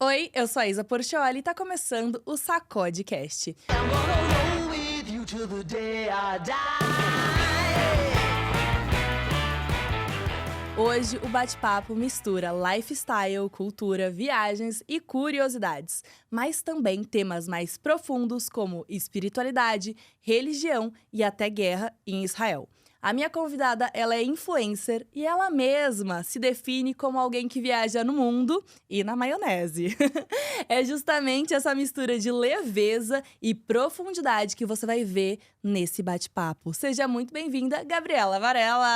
Oi, eu sou a Isa Porcioli e tá começando o Sacodecast. Hoje o bate-papo mistura lifestyle, cultura, viagens e curiosidades, mas também temas mais profundos como espiritualidade, religião e até guerra em Israel. A minha convidada, ela é influencer e ela mesma se define como alguém que viaja no mundo e na maionese. É justamente essa mistura de leveza e profundidade que você vai ver nesse bate-papo. Seja muito bem-vinda, Gabriela Varela!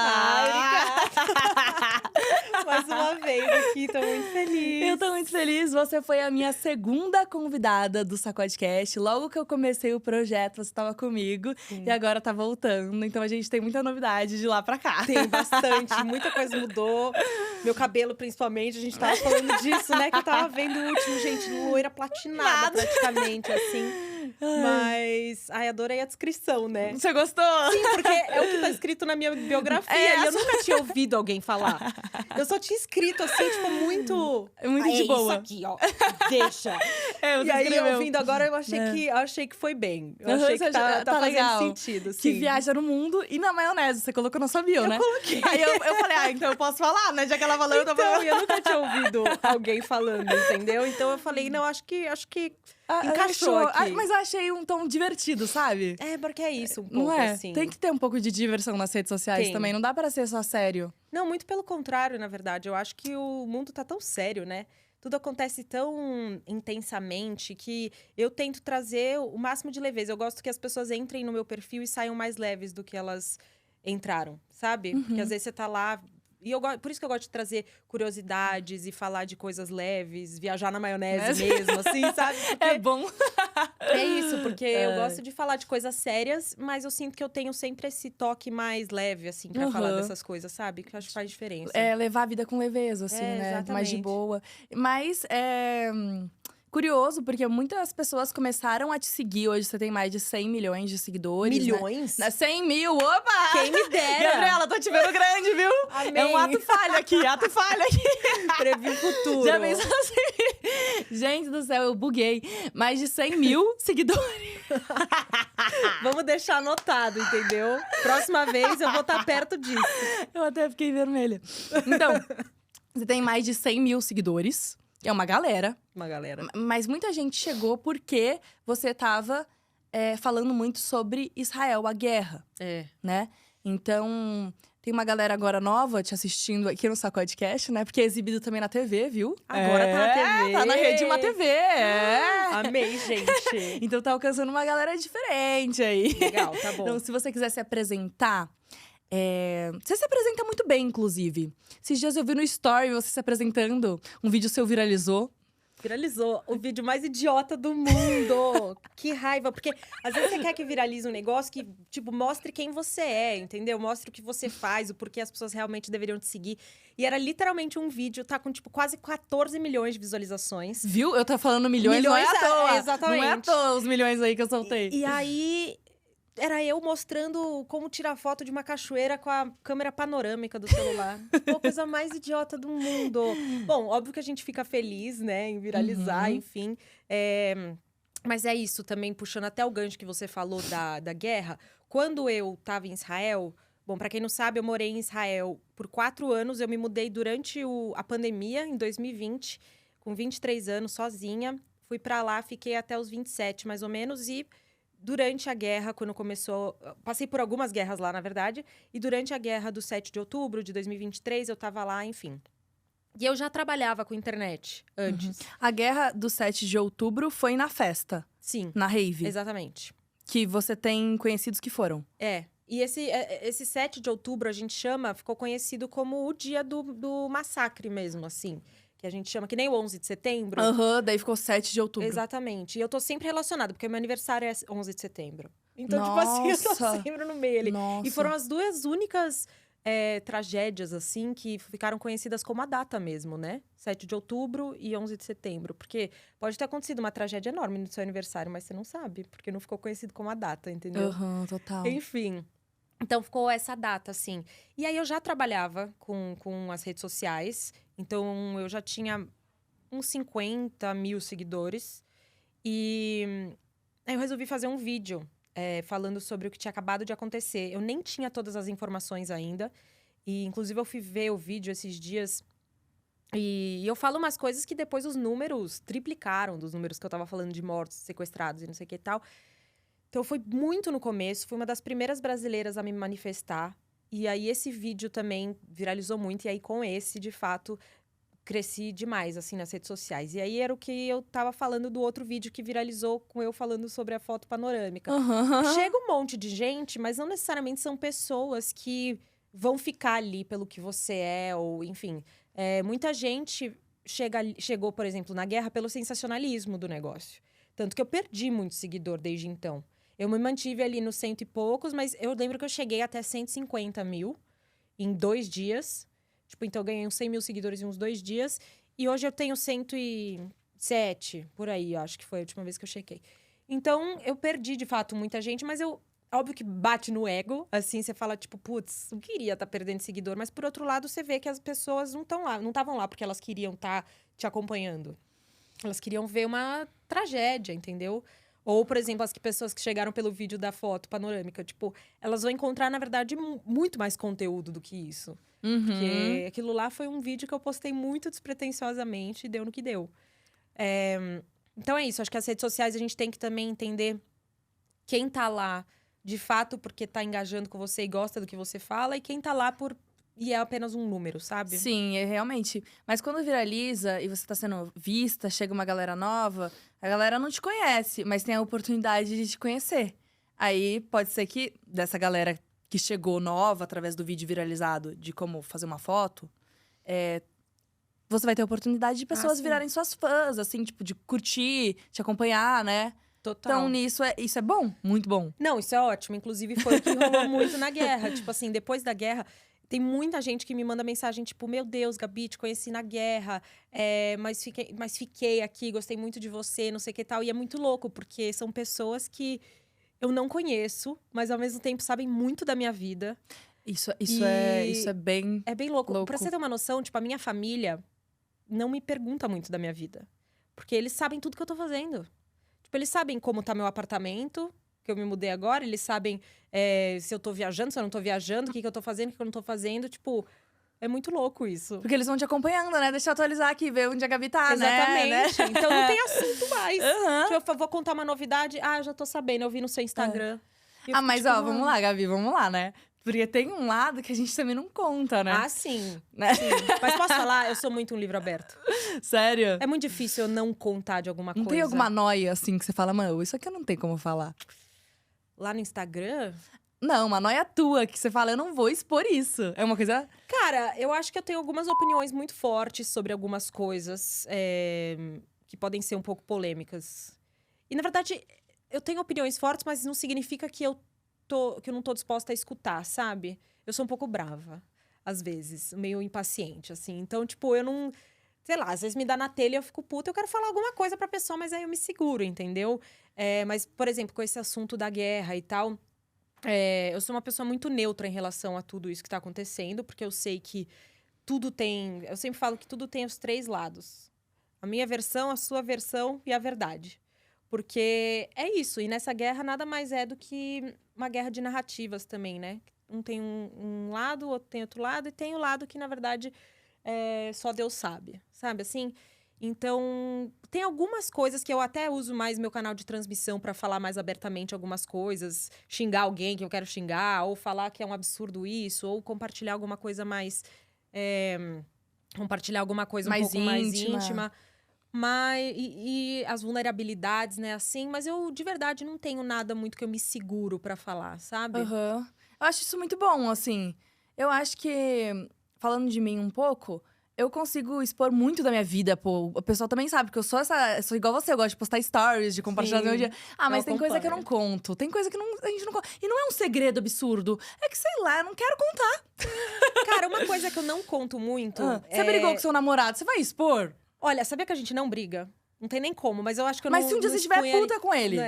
Mais uma vez aqui, tô muito feliz. Eu tô muito feliz, você foi a minha segunda convidada do Sacodecast. Logo que eu comecei o projeto, você tava comigo. Sim. E agora tá voltando, então a gente tem muita novidade de lá pra cá. Tem bastante, muita coisa mudou. Meu cabelo, principalmente, a gente tava falando disso, né? Que eu tava vendo o último, gente, loira platinada praticamente, assim. Mas, adorei a descrição, né? Você gostou? Sim, porque é o que tá escrito na minha biografia. E eu nunca tinha ouvido alguém falar. Eu só tinha escrito, assim, tipo, muito… Muito de boa. Isso aqui, ó. Deixa. Você E aí, escreveu. ouvindo agora, eu achei que foi bem. Eu achei que tá fazendo legal. sentido, Que sim. viaja no mundo e na maionese. Você colocou na sua bio, né? Eu coloquei. Aí eu falei, então eu posso falar, né? Já que ela falou, eu tô falando. Então, eu nunca tinha ouvido alguém falando, entendeu? Então eu falei, não, acho que encaixou aqui. Mas eu achei um tom divertido, sabe? É, porque é isso, um pouco, Não é? assim. Tem que ter um pouco de diversão nas redes sociais Tem. também. Não dá pra ser só sério. Não, muito pelo contrário, na verdade. Eu acho que o mundo tá tão sério, né? Tudo acontece tão intensamente que eu tento trazer o máximo de leveza. Eu gosto que as pessoas entrem no meu perfil e saiam mais leves do que elas entraram, sabe? Porque às vezes você tá lá… por isso que eu gosto de trazer curiosidades e falar de coisas leves, viajar na maionese mesmo, assim, sabe? Porque É bom. é isso, porque eu gosto de falar de coisas sérias, mas eu sinto que eu tenho sempre esse toque mais leve, assim, pra falar dessas coisas, sabe? Que eu acho que faz diferença. É levar a vida com leveza, assim, né? Exatamente. Mais de boa. Mas curioso, porque muitas pessoas começaram a te seguir. Hoje você tem mais de 100 milhões de seguidores. Milhões? Né? 100 mil, opa! Quem me dera! Gabriela, tô te vendo grande, viu? Amém. É um ato falho aqui, ato falho aqui. Previ o futuro. Já pensou assim? Gente do céu, eu buguei. Mais de 100 mil seguidores. Vamos deixar anotado, entendeu? Próxima vez eu vou estar perto disso. Eu até fiquei vermelha. Então, você tem mais de 100 mil seguidores. É uma galera. Uma galera. Mas muita gente chegou porque você tava falando muito sobre Israel, a guerra, né? Então, tem uma galera agora nova te assistindo aqui no Sacodecast, né? Porque é exibido também na TV, viu? Agora tá na TV. Tá na rede Uma TV, Amei, gente. Então tá alcançando uma galera diferente aí. Legal, tá bom. Então, se você quiser se apresentar… Você se apresenta muito bem, inclusive. Esses dias eu vi no story você se apresentando. Um vídeo seu viralizou. Viralizou. O vídeo mais idiota do mundo. Que raiva. Porque às vezes você quer que viralize um negócio que, tipo, mostre quem você é, entendeu? Mostre o que você faz, o porquê as pessoas realmente deveriam te seguir. E era literalmente um vídeo, tá com, tipo, quase 14 milhões de visualizações. Viu? Eu tô falando milhões não é à toa. Exatamente. Não é à toa os milhões aí que eu soltei. E aí… Era eu mostrando como tirar foto de uma cachoeira com a câmera panorâmica do celular. Pô, coisa mais idiota do mundo. Bom, óbvio que a gente fica feliz, né, em viralizar, enfim. Mas é isso também, puxando até o gancho que você falou da guerra. Quando eu tava em Israel… Bom, pra quem não sabe, eu morei em Israel por 4 anos. Eu me mudei durante a pandemia, em 2020, com 23 anos, sozinha. Fui pra lá, fiquei até os 27, mais ou menos, e… Durante a guerra, quando começou… Passei por algumas guerras lá, na verdade. E durante a guerra do 7 de outubro de 2023, eu tava lá, enfim. E eu já trabalhava com internet antes. A guerra do 7 de outubro foi na festa. Sim. Na rave. Exatamente. Que você tem conhecidos que foram. E esse 7 de outubro, a gente chama… Ficou conhecido como o dia do massacre mesmo, assim. Que a gente chama, que nem o 11 de setembro. Daí ficou 7 de outubro. Exatamente. E eu tô sempre relacionada, porque meu aniversário é 11 de setembro. Então, Nossa. tipo assim, eu tô sempre no meio ali. Nossa. E foram as duas únicas tragédias, assim, que ficaram conhecidas como a data mesmo, né? 7 de outubro e 11 de setembro. Porque pode ter acontecido uma tragédia enorme no seu aniversário, mas você não sabe. Porque não ficou conhecido como a data, entendeu? Total. Enfim… Então, ficou essa data, assim. E aí, eu já trabalhava com as redes sociais. Então, eu já tinha uns 50 mil seguidores. E aí eu resolvi fazer um vídeo falando sobre o que tinha acabado de acontecer. Eu nem tinha todas as informações ainda. E, inclusive, eu fui ver o vídeo esses dias. E eu falo umas coisas que depois os números triplicaram dos números que eu tava falando de mortos, sequestrados e não sei o que e tal. Então, foi muito no começo. Fui uma das primeiras brasileiras a me manifestar. E aí, esse vídeo também viralizou muito. E aí, com esse, de fato, cresci demais, assim, nas redes sociais. E aí, era o que eu tava falando do outro vídeo que viralizou com eu falando sobre a foto panorâmica. Chega um monte de gente, mas não necessariamente são pessoas que vão ficar ali pelo que você é, ou enfim. Muita gente chegou, por exemplo, na guerra pelo sensacionalismo do negócio. Tanto que eu perdi muito seguidor desde então. Eu me mantive ali nos 100 e poucos, mas eu lembro que eu cheguei até 150 mil em 2 dias. Tipo, então eu ganhei uns 100 mil seguidores em uns 2 dias. E hoje eu tenho 107, por aí, acho que foi a última vez que eu chequei. Então, eu perdi, de fato, muita gente, mas óbvio que bate no ego, assim, você fala, tipo, putz, não queria estar perdendo seguidor. Mas, por outro lado, você vê que as pessoas não estão lá, não estavam lá porque elas queriam estar te acompanhando. Elas queriam ver uma tragédia, entendeu? Ou, por exemplo, as pessoas que chegaram pelo vídeo da foto panorâmica, tipo, elas vão encontrar, na verdade, muito mais conteúdo do que isso. Porque aquilo lá foi um vídeo que eu postei muito despretensiosamente e deu no que deu. Então é isso, acho que as redes sociais a gente tem que também entender quem tá lá de fato porque tá engajando com você e gosta do que você fala, e quem tá lá e é apenas um número, sabe? Sim, realmente. Mas quando viraliza e você tá sendo vista, chega uma galera nova, a galera não te conhece, mas tem a oportunidade de te conhecer. Aí pode ser que dessa galera que chegou nova através do vídeo viralizado de como fazer uma foto, você vai ter a oportunidade de pessoas virarem suas fãs, assim, tipo, de curtir, te acompanhar, né? Total. Então, isso é bom, muito bom. Não, isso é ótimo. Inclusive, foi o que rolou muito na guerra. Tipo assim, depois da guerra, tem muita gente que me manda mensagem, tipo, meu Deus, Gabi, te conheci na guerra, mas fiquei aqui, gostei muito de você, não sei o que tal. E é muito louco, porque são pessoas que eu não conheço, mas ao mesmo tempo sabem muito da minha vida. Isso é bem. É bem louco. Pra você ter uma noção, tipo, a minha família não me pergunta muito da minha vida. Porque eles sabem tudo que eu tô fazendo. Tipo, eles sabem como tá meu apartamento, que eu me mudei agora. Eles sabem se eu tô viajando, se eu não tô viajando, o que eu tô fazendo, o que eu não tô fazendo. Tipo, é muito louco isso. Porque eles vão te acompanhando, né? Deixa eu atualizar aqui, ver onde a Gabi tá, Exatamente. né? Então não tem assunto mais. Tipo, eu vou contar uma novidade. Eu já tô sabendo, eu vi no seu Instagram. Mas tipo, ó, vamos lá, Gabi, vamos lá, né? Porque tem um lado que a gente também não conta, né? Sim. Né? Sim. Mas posso falar? Eu sou muito um livro aberto. Sério? É muito difícil eu não contar de alguma coisa. Não tem alguma noia, assim, que você fala, mano, isso aqui eu não tenho como falar? Lá no Instagram? Não, uma noia tua, que você fala, eu não vou expor isso. É uma coisa… Cara, eu acho que eu tenho algumas opiniões muito fortes sobre algumas coisas que podem ser um pouco polêmicas. E, na verdade, eu tenho opiniões fortes, mas não significa que eu não tô disposta a escutar, sabe? Eu sou um pouco brava, às vezes, meio impaciente, assim. Então, tipo, eu não… Sei lá, às vezes me dá na telha e eu fico puta, eu quero falar alguma coisa pra pessoa, mas aí eu me seguro, entendeu? Mas, por exemplo, com esse assunto da guerra e tal… eu sou uma pessoa muito neutra em relação a tudo isso que tá acontecendo, porque eu sei que tudo tem… Eu sempre falo que tudo tem os 3 lados. A minha versão, a sua versão e a verdade. Porque é isso, e nessa guerra nada mais é do que uma guerra de narrativas também, né? Um tem um lado, o outro tem outro lado, e tem o lado que, na verdade, só Deus sabe, assim? Então, tem algumas coisas que eu até uso mais meu canal de transmissão para falar mais abertamente algumas coisas, xingar alguém que eu quero xingar, ou falar que é um absurdo isso, ou compartilhar alguma coisa mais… compartilhar alguma coisa um pouco mais íntima. E as vulnerabilidades, né, assim. Mas eu, de verdade, não tenho nada muito que eu me seguro pra falar, sabe? Eu acho isso muito bom, assim. Eu acho que, falando de mim um pouco, eu consigo expor muito da minha vida, pô. O pessoal também sabe que eu sou igual você, eu gosto de postar stories, de compartilhar do meu dia. Mas tem coisa que eu não conto. Tem coisa que a gente não conta. E não é um segredo absurdo. É que, sei lá, eu não quero contar. Cara, uma coisa que eu não conto muito… Você brigou com seu namorado, você vai expor? Olha, sabia que a gente não briga? Não tem nem como, mas eu acho que eu não… Mas se um dia você estiver puta com ele…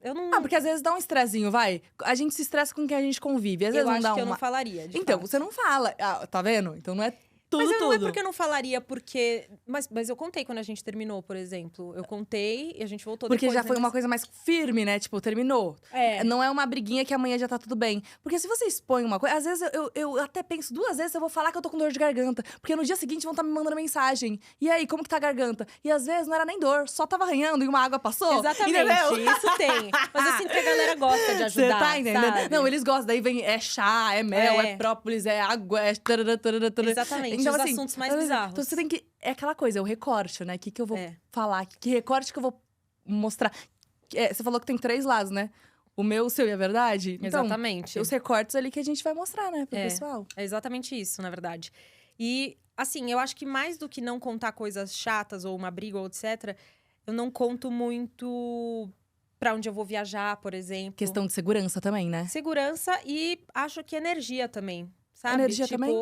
Eu não… porque às vezes dá um estressinho, vai. A gente se estressa com quem a gente convive. Às vezes eu não dá acho que eu não falaria, Então, fato. você não fala. Tá vendo? Então não é tudo, Mas não é tudo. porque eu não falaria, porque... Mas eu contei quando a gente terminou, por exemplo. Eu contei e a gente voltou Porque depois. já foi uma coisa mais firme, né? Tipo, terminou. É. Não é uma briguinha que amanhã já tá tudo bem. Porque se você expõe uma coisa… Às vezes eu até penso 2 vezes se eu vou falar que eu tô com dor de garganta. Porque no dia seguinte vão estar me mandando mensagem. E aí, como que tá a garganta? E às vezes não era nem dor, só tava arranhando e uma água passou. Exatamente, Entendeu? isso tem. Mas eu sinto que a galera gosta de ajudar, Você tá entendendo? sabe? Não, eles gostam. Daí vem, é chá, é mel, é própolis, é água, é… Exatamente, Então, os assim, assuntos mais bizarros. Então você tem que… É aquela coisa, é o recorte, né? O que eu vou É. falar? Que recorte que eu vou mostrar? Você falou que tem 3 lados, né? O meu, o seu e a verdade? Então, Exatamente. os recortes ali que a gente vai mostrar, né, pro É. pessoal. É exatamente isso, na verdade. E, assim, eu acho que mais do que não contar coisas chatas ou uma briga ou etc., eu não conto muito pra onde eu vou viajar, por exemplo. Questão de segurança também, né? Segurança e acho que energia também, sabe? Energia tipo, também?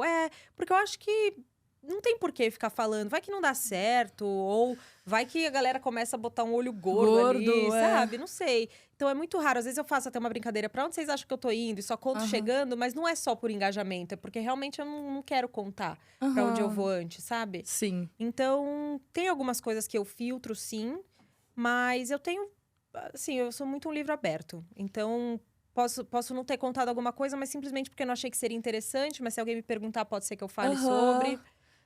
porque eu acho que não tem por que ficar falando. Vai que não dá certo, ou vai que a galera começa a botar um olho gordo ali, sabe? Não sei. Então é muito raro. Às vezes eu faço até uma brincadeira. Pra onde vocês acham que eu tô indo? E só conto chegando, mas não é só por engajamento. É porque realmente eu não quero contar pra onde eu vou antes, sabe? Sim. Então, tem algumas coisas que eu filtro, sim. Mas eu tenho… Assim, eu sou muito um livro aberto. Então… Posso não ter contado alguma coisa, mas simplesmente porque eu não achei que seria interessante. Mas se alguém me perguntar, pode ser que eu fale sobre.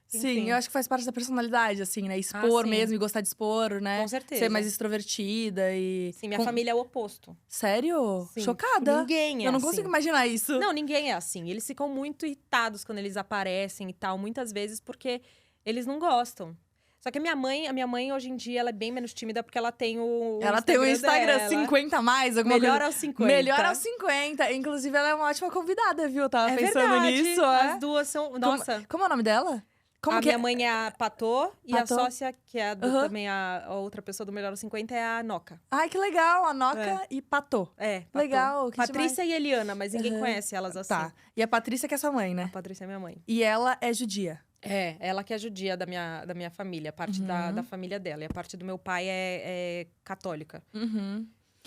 Sim, Enfim. eu acho que faz parte da personalidade, assim, né? Expor sim. mesmo e gostar de expor, né? Com certeza. Ser mais extrovertida e… Sim, minha família é o oposto. Sério? Sim. Chocada. Ninguém é Eu não assim. consigo imaginar isso. Não, ninguém é assim. Eles ficam muito irritados quando eles aparecem e tal, muitas vezes porque eles não gostam. Só que a minha mãe hoje em dia, ela é bem menos tímida porque ela tem o Ela tem o Instagram dela. 50 a mais, alguma Melhor coisa. aos 50. Melhor aos 50. Inclusive, ela é uma ótima convidada, viu? Tava É pensando verdade. nisso. As duas são… Nossa… Como é o nome dela? Como a que minha mãe é a Patô e a Patô? sócia, que é também a outra pessoa do Melhor aos 50, é a Noca. Ai, que legal. A Noca e Patô. Patô. Legal, que Patrícia demais. e Eliana, mas ninguém conhece elas assim. Tá. E a Patrícia que é sua mãe, A né? Patrícia é minha mãe. E ela é judia. É, ela que é judia da minha família, a parte da família dela. E a parte do meu pai é católica.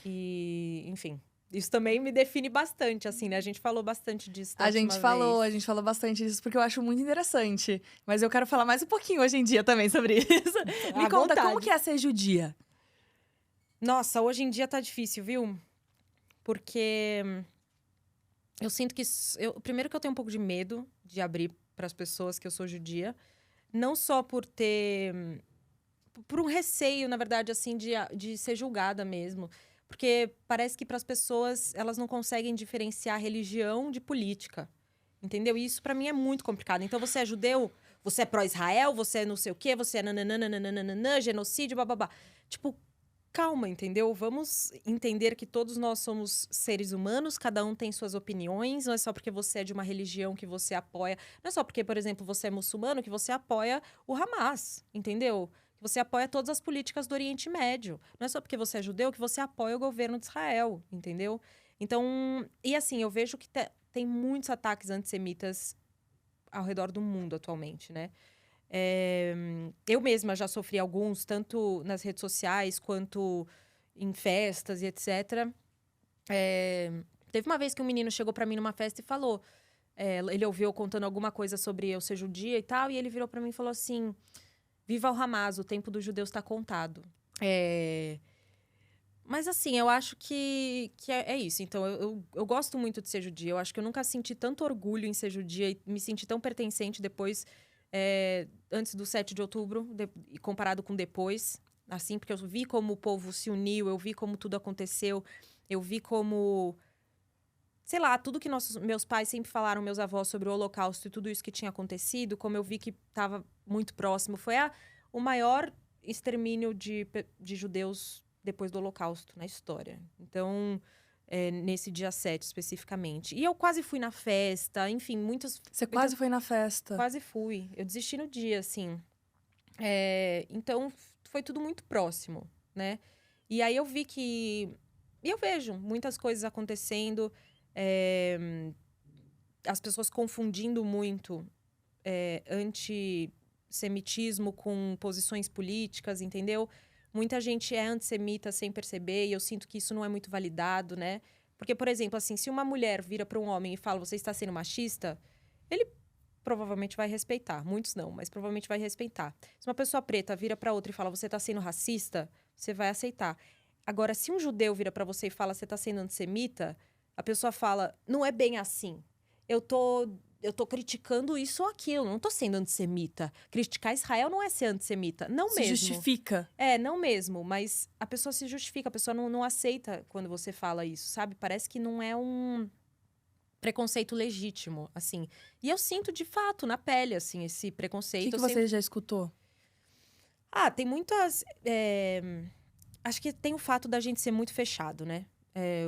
E, enfim, isso também me define bastante, assim, né? A gente falou bastante disso da A última gente falou vez. bastante disso, porque eu acho muito interessante. Mas eu quero falar mais um pouquinho hoje em dia também sobre isso. Me À conta, vontade. como que é ser judia? Nossa, hoje em dia tá difícil, viu? Porque eu sinto que… primeiro que eu tenho um pouco de medo de abrir para as pessoas que eu sou judia. Não só por um receio, na verdade, assim, de ser julgada mesmo. Porque parece que para as pessoas, elas não conseguem diferenciar religião de política. Entendeu? E isso para mim é muito complicado. Então, você é judeu, você é pró-Israel, você é não sei o quê, você é nananana, genocídio, bababá. Tipo, calma, entendeu? Vamos entender que todos nós somos seres humanos, cada um tem suas opiniões, não é só porque você é de uma religião que você apoia, não é só porque, por exemplo, você é muçulmano que você apoia o Hamas, entendeu? Que você apoia todas as políticas do Oriente Médio. Não é só porque você é judeu que você apoia o governo de Israel, entendeu? Então, e assim, eu vejo que tem muitos ataques antissemitas ao redor do mundo atualmente, né? Eu mesma já sofri alguns, tanto nas redes sociais quanto em festas e etc. Teve uma vez que um menino chegou pra mim numa festa e falou… ele ouviu eu contando alguma coisa sobre eu ser judia e tal, e ele virou pra mim e falou assim… Viva o Hamas, o tempo dos judeus tá contado. Mas assim, eu acho que é isso. Então, eu gosto muito de ser judia. Eu acho que eu nunca senti tanto orgulho em ser judia e me senti tão pertencente depois… antes do 7 de outubro, comparado com depois, assim, porque eu vi como o povo se uniu, eu vi como tudo aconteceu, eu vi como, sei lá, tudo que meus pais sempre falaram, meus avós, sobre o Holocausto e tudo isso que tinha acontecido, como eu vi que estava muito próximo. Foi o maior extermínio de judeus depois do Holocausto na história. Então… nesse dia 7, especificamente. E eu quase fui na festa, enfim, muitas… Você quase foi na festa. Quase fui. Eu desisti no dia, assim. Então, foi tudo muito próximo, né? E aí eu vi que… E eu vejo muitas coisas acontecendo, as pessoas confundindo muito antissemitismo com posições políticas, entendeu? Muita gente é antissemita sem perceber, e eu sinto que isso não é muito validado, né? Porque, por exemplo, assim, se uma mulher vira para um homem e fala, você está sendo machista, ele provavelmente vai respeitar. Muitos não, mas provavelmente vai respeitar. Se uma pessoa preta vira pra outra e fala, você tá sendo racista, você vai aceitar. Agora, se um judeu vira pra você e fala, você tá sendo antissemita, a pessoa fala, não é bem assim. Eu tô criticando isso ou aquilo, não tô sendo antissemita. Criticar Israel não é ser antissemita, não Se mesmo. justifica. Não mesmo, mas a pessoa se justifica, a pessoa não aceita quando você fala isso, sabe? Parece que não é um preconceito legítimo, assim. E eu sinto, de fato, na pele, assim, esse O preconceito. que você já escutou? Tem muitas... Acho que tem o fato da gente ser muito fechado, né?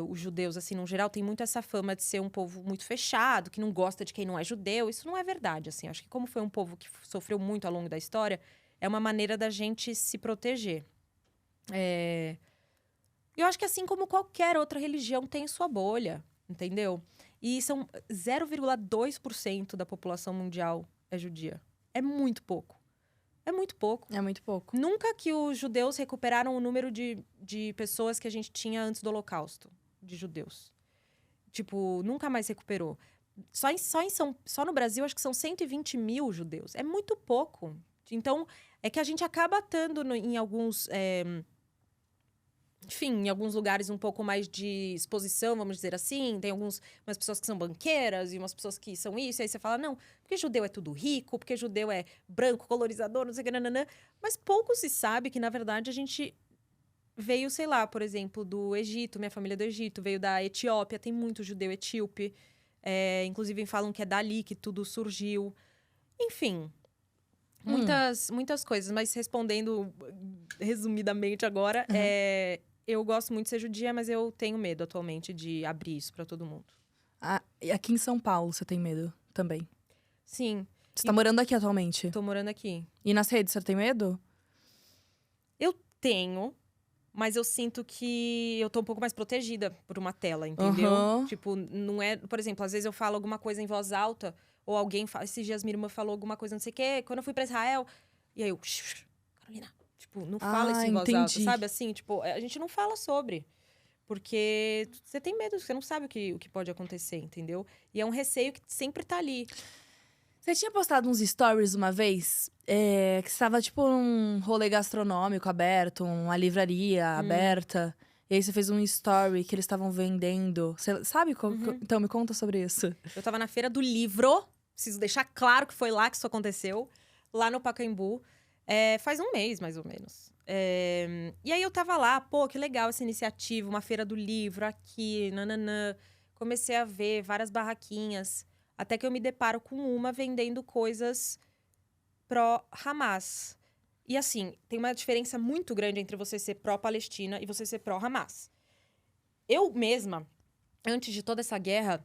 Os judeus, assim, no geral, tem muito essa fama de ser um povo muito fechado, que não gosta de quem não é judeu. Isso não é verdade, assim. Acho que como foi um povo que sofreu muito ao longo da história, é uma maneira da gente se proteger. Eu acho que assim como qualquer outra religião tem sua bolha, entendeu? E são 0,2% da população mundial é judia. É muito pouco. É muito pouco. É muito pouco. Nunca que os judeus recuperaram o número de pessoas que a gente tinha antes do Holocausto, de judeus. Tipo, nunca mais recuperou. Só no Brasil, acho que são 120 mil judeus. É muito pouco. Então, é que a gente acaba estando em alguns... Enfim, em alguns lugares um pouco mais de exposição, vamos dizer assim. Tem umas pessoas que são banqueiras e umas pessoas que são isso. E aí você fala, não, porque judeu é tudo rico, porque judeu é branco, colorizador, não sei o que, nananã. Mas pouco se sabe que, na verdade, a gente veio, sei lá, por exemplo, do Egito. Minha família é do Egito, veio da Etiópia. Tem muito judeu etíope. Inclusive, falam que é dali que tudo surgiu. Enfim... Muitas coisas. Mas respondendo resumidamente agora, eu gosto muito de ser judia, mas eu tenho medo atualmente de abrir isso pra todo mundo. E aqui em São Paulo você tem medo também? Sim. Você tá morando aqui atualmente? Tô morando aqui. E nas redes você tem medo? Eu tenho, mas eu sinto que eu tô um pouco mais protegida por uma tela, entendeu? Uhum. Tipo, não é... Por exemplo, às vezes eu falo alguma coisa em voz alta, ou alguém fala... Esses dias minha irmã falou alguma coisa, não sei o quê. Quando eu fui pra Israel, e aí eu... Carolina, tipo, não fala isso em voz alta, sabe? Assim, tipo, a gente não fala sobre. Porque você tem medo, você não sabe o que pode acontecer, entendeu? E é um receio que sempre tá ali. Você tinha postado uns stories uma vez, que estava tipo num rolê gastronômico aberto, uma livraria aberta. E aí você fez um story que eles estavam vendendo. Você sabe? Então, me conta sobre isso. Eu tava na Feira do Livro, preciso deixar claro que foi lá que isso aconteceu, lá no Pacaembu. Faz um mês, mais ou menos. E aí eu tava lá, pô, que legal essa iniciativa, uma Feira do Livro aqui, nananã. Comecei a ver várias barraquinhas. Até que eu me deparo com uma vendendo coisas pró-Hamas. E assim, tem uma diferença muito grande entre você ser pró-Palestina e você ser pró-Hamas. Eu mesma, antes de toda essa guerra,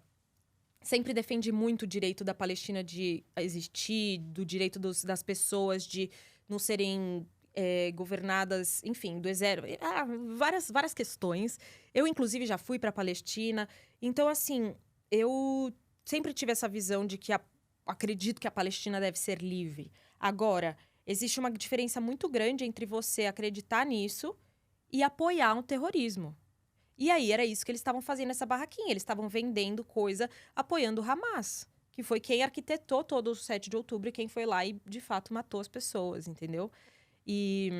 sempre defendi muito o direito da Palestina de existir, do direito das pessoas de não serem governadas, enfim, do exército. Várias questões. Eu, inclusive, já fui para a Palestina. Então, assim, eu sempre tive essa visão de que acredito que a Palestina deve ser livre. Agora, existe uma diferença muito grande entre você acreditar nisso e apoiar um terrorismo. E aí, era isso que eles estavam fazendo nessa barraquinha. Eles estavam vendendo coisa apoiando o Hamas, que foi quem arquitetou todo o 7 de outubro e quem foi lá e, de fato, matou as pessoas, entendeu? E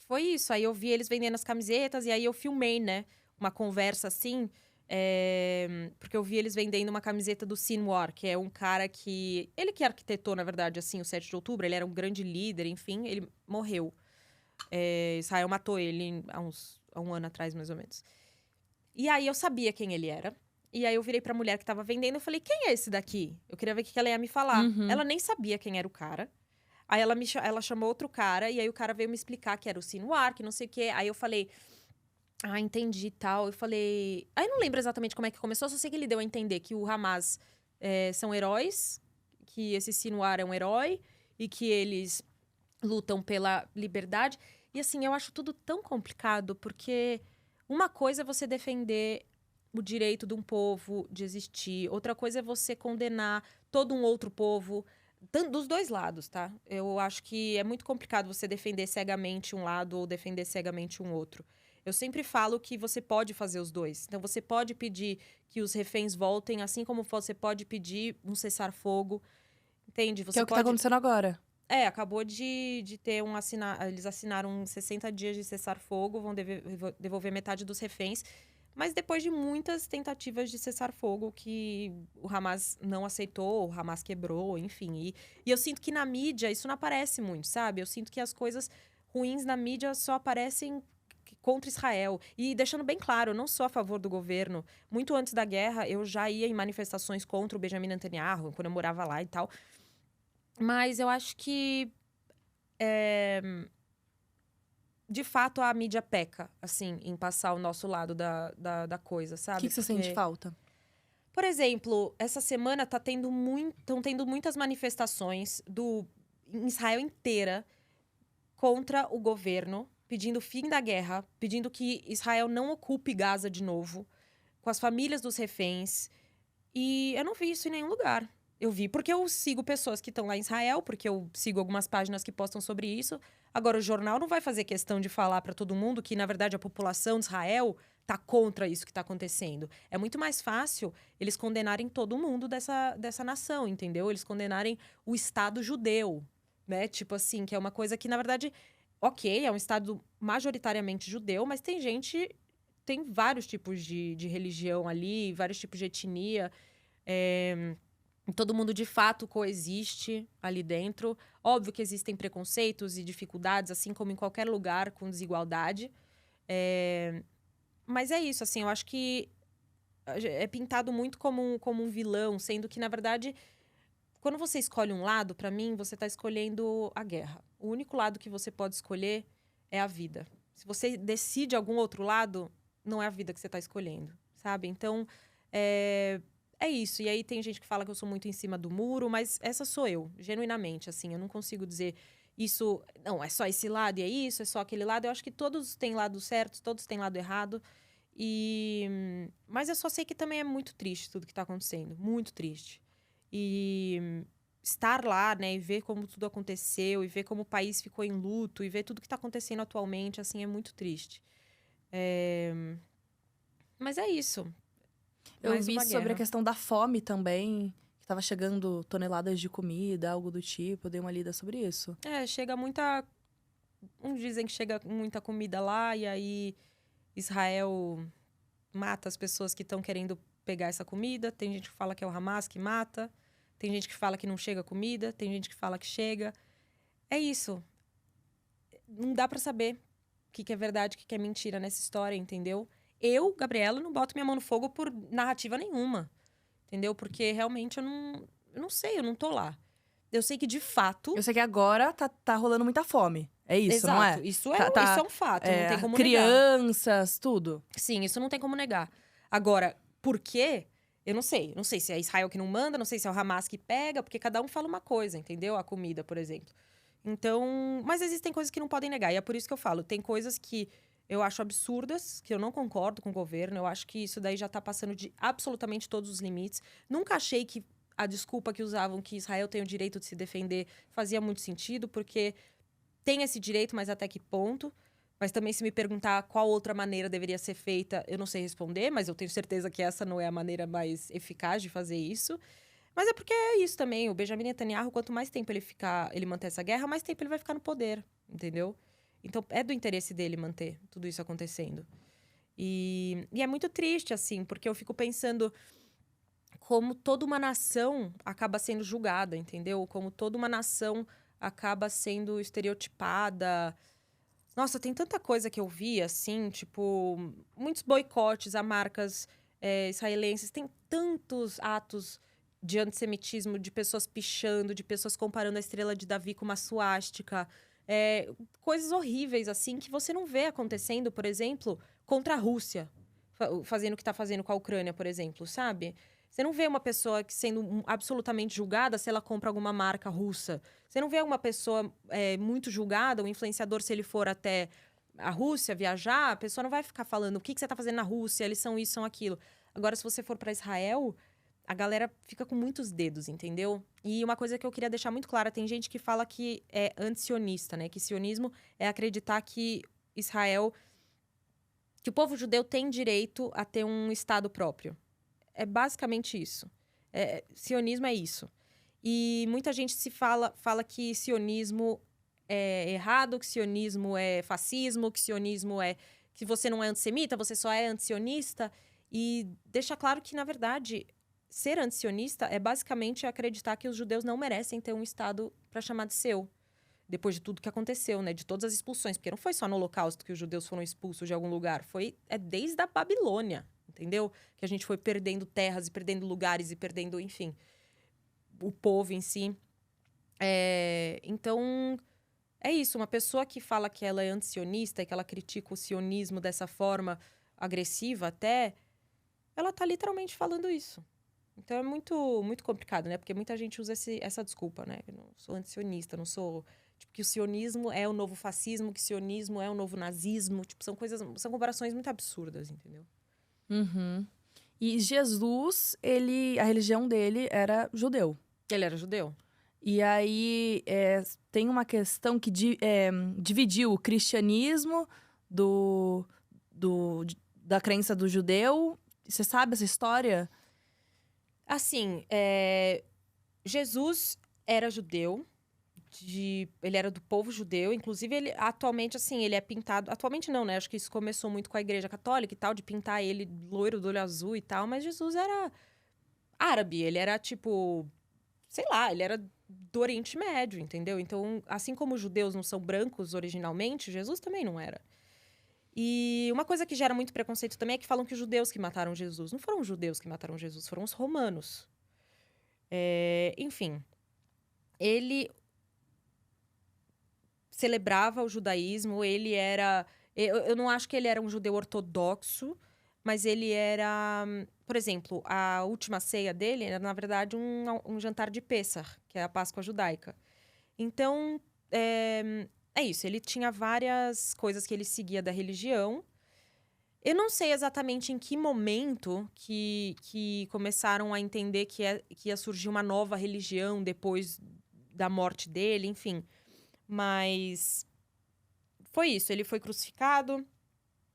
foi isso. Aí eu vi eles vendendo as camisetas e aí eu filmei, né? Uma conversa assim... porque eu vi eles vendendo uma camiseta do Sinwar, que é um cara que... Ele que arquitetou, na verdade, assim, o 7 de outubro. Ele era um grande líder, enfim. Ele morreu. Israel matou ele há um ano atrás, mais ou menos. E aí eu sabia quem ele era. E aí eu virei pra mulher que tava vendendo e falei, quem é esse daqui? Eu queria ver o que ela ia me falar. Ela nem sabia quem era o cara. Aí ela chamou outro cara, e aí o cara veio me explicar que era o Sinwar, que não sei o quê. Aí eu falei... entendi e tal. Eu falei... Aí eu não lembro exatamente como é que começou, só sei que ele deu a entender que o Hamas são heróis, que esse Sinwar é um herói, e que eles lutam pela liberdade. E assim, eu acho tudo tão complicado, porque uma coisa é você defender o direito de um povo de existir, outra coisa é você condenar todo um outro povo, dos dois lados, tá? Eu acho que é muito complicado você defender cegamente um lado ou defender cegamente um outro. Eu sempre falo que você pode fazer os dois. Então, você pode pedir que os reféns voltem, assim como você pode pedir um cessar-fogo. Entende? Que Você é o que tá pode... acontecendo agora. Acabou de ter eles assinaram 60 dias de cessar-fogo, vão devolver metade dos reféns. Mas depois de muitas tentativas de cessar-fogo que o Hamas não aceitou, o Hamas quebrou, enfim. E eu sinto que na mídia isso não aparece muito, sabe? Eu sinto que as coisas ruins na mídia só aparecem contra Israel. E deixando bem claro, eu não sou a favor do governo. Muito antes da guerra, eu já ia em manifestações contra o Benjamin Netanyahu, quando eu morava lá e tal. Mas eu acho que, de fato, a mídia peca, assim, em passar o nosso lado da coisa, O sabe? que você sente falta? Por exemplo, essa semana estão tendo muitas manifestações em Israel inteira contra o governo, pedindo fim da guerra, pedindo que Israel não ocupe Gaza de novo, com as famílias dos reféns. E eu não vi isso em nenhum lugar. Eu vi porque eu sigo pessoas que estão lá em Israel, porque eu sigo algumas páginas que postam sobre isso. Agora, o jornal não vai fazer questão de falar para todo mundo que, na verdade, a população de Israel tá contra isso que tá acontecendo. É muito mais fácil eles condenarem todo mundo dessa nação, entendeu? Eles condenarem o Estado judeu, né? Tipo assim, que é uma coisa que, na verdade, ok, é um Estado majoritariamente judeu, mas tem vários tipos de religião ali, vários tipos de etnia. Todo mundo de fato coexiste ali dentro. Óbvio que existem preconceitos e dificuldades, assim como em qualquer lugar com desigualdade. Mas é isso, assim, eu acho que é pintado muito como um vilão, sendo que, na verdade, quando você escolhe um lado, pra mim, você tá escolhendo a guerra. O único lado que você pode escolher é a vida. Se você decide algum outro lado, não é a vida que você tá escolhendo, sabe? Então, é isso. E aí tem gente que fala que eu sou muito em cima do muro, mas essa sou eu, genuinamente, assim. Eu não consigo dizer isso, não, é só esse lado e é isso, é só aquele lado. Eu acho que todos têm lado certo, todos têm lado errado. Mas eu só sei que também é muito triste tudo que tá acontecendo. Muito triste. E estar lá, né, e ver como tudo aconteceu, e ver como o país ficou em luto, e ver tudo que tá acontecendo atualmente, assim, é muito triste. Mas é isso. Eu Mais vi uma sobre a guerra. questão da fome também, que tava chegando toneladas de comida, algo do tipo. Eu dei uma lida sobre isso. Chega muita. Uns dizem que chega muita comida lá, e aí Israel mata as pessoas que estão querendo pegar essa comida. Tem gente que fala que é o Hamas que mata. Tem gente que fala que não chega comida. Tem gente que fala que chega. É isso. Não dá pra saber o que é verdade, o que é mentira nessa história, entendeu? Eu, Gabriela, não boto minha mão no fogo por narrativa nenhuma. Entendeu? Porque realmente eu não sei, eu não tô lá. Eu sei que, de fato. Eu sei que agora tá rolando muita fome. É isso, não Exato. é? Isso Tá, é um fato, não tem como negar. crianças, tudo. Sim, isso não tem como negar. Agora, por quê? Eu não sei. Não sei se é Israel que não manda, não sei se é o Hamas que pega, porque cada um fala uma coisa, entendeu? A comida, por exemplo. Então, mas existem coisas que não podem negar. E é por isso que eu falo, tem coisas que eu acho absurdas, que eu não concordo com o governo. Eu acho que isso daí já tá passando de absolutamente todos os limites. Nunca achei que a desculpa que usavam que Israel tem o direito de se defender fazia muito sentido, porque tem esse direito, mas até que ponto? Mas também, se me perguntar qual outra maneira deveria ser feita, eu não sei responder, mas eu tenho certeza que essa não é a maneira mais eficaz de fazer isso. Mas é porque é isso também. O Benjamin Netanyahu, quanto mais tempo ele manter essa guerra, mais tempo ele vai ficar no poder, entendeu? Então, é do interesse dele manter tudo isso acontecendo. E é muito triste, assim, porque eu fico pensando como toda uma nação acaba sendo julgada, entendeu? Como toda uma nação acaba sendo estereotipada. Nossa, tem tanta coisa que eu vi, assim, tipo, muitos boicotes a marcas israelenses. Tem tantos atos de antissemitismo, de pessoas pichando, de pessoas comparando a estrela de Davi com uma suástica. Coisas horríveis, assim, que você não vê acontecendo, por exemplo, contra a Rússia. Fazendo o que tá fazendo com a Ucrânia, por exemplo, sabe? Você não vê uma pessoa sendo absolutamente julgada se ela compra alguma marca russa. Você não vê uma pessoa muito julgada, um influenciador, se ele for até a Rússia viajar, a pessoa não vai ficar falando o que você está fazendo na Rússia, eles são isso, são aquilo. Agora, se você for para Israel, a galera fica com muitos dedos, entendeu? E uma coisa que eu queria deixar muito clara, tem gente que fala que é anti-sionista, né? Que sionismo é acreditar que Israel que o povo judeu tem direito a ter um Estado próprio. É basicamente isso. Sionismo é isso. E muita gente fala que sionismo é errado, que sionismo é fascismo, que sionismo é... que você não é antissemita, você só é antisionista. E deixa claro que, na verdade, ser antisionista é basicamente acreditar que os judeus não merecem ter um Estado para chamar de seu. Depois de tudo que aconteceu, né? De todas as expulsões. Porque não foi só no Holocausto que os judeus foram expulsos de algum lugar. Desde a Babilônia, entendeu? Que a gente foi perdendo terras e perdendo lugares e perdendo, enfim, o povo em si. Então, é isso. Uma pessoa que fala que ela é antisionista e que ela critica o sionismo dessa forma agressiva até, ela tá literalmente falando isso. Então, é muito, muito complicado, né? Porque muita gente usa essa desculpa, né? Eu não sou antisionista, não sou... Tipo, que o sionismo é o novo fascismo, que o sionismo é o novo nazismo. Tipo, são comparações muito absurdas, entendeu? Uhum. E Jesus, a religião dele era judeu. Ele era judeu. E aí, tem uma questão que dividiu o cristianismo da crença do judeu. Você sabe essa história? Assim, Jesus era judeu. Ele era do povo judeu. Inclusive, ele atualmente, assim, ele é pintado... Atualmente não, né? Acho que isso começou muito com a Igreja Católica e tal, de pintar ele loiro do olho azul e tal. Mas Jesus era árabe. Ele era, tipo... Sei lá, ele era do Oriente Médio, entendeu? Então, assim como os judeus não são brancos originalmente, Jesus também não era. E uma coisa que gera muito preconceito também é que falam que os judeus que mataram Jesus. Não foram os judeus que mataram Jesus, foram os romanos. Enfim, ele celebrava o judaísmo, ele era... Eu não acho que ele era um judeu ortodoxo, mas ele era... Por exemplo, a última ceia dele era, na verdade, um jantar de Pêssar, que é a Páscoa judaica. Então, é isso. Ele tinha várias coisas que ele seguia da religião. Eu não sei exatamente em que momento que começaram a entender que ia surgir uma nova religião depois da morte dele, enfim. Mas foi isso. Ele foi crucificado,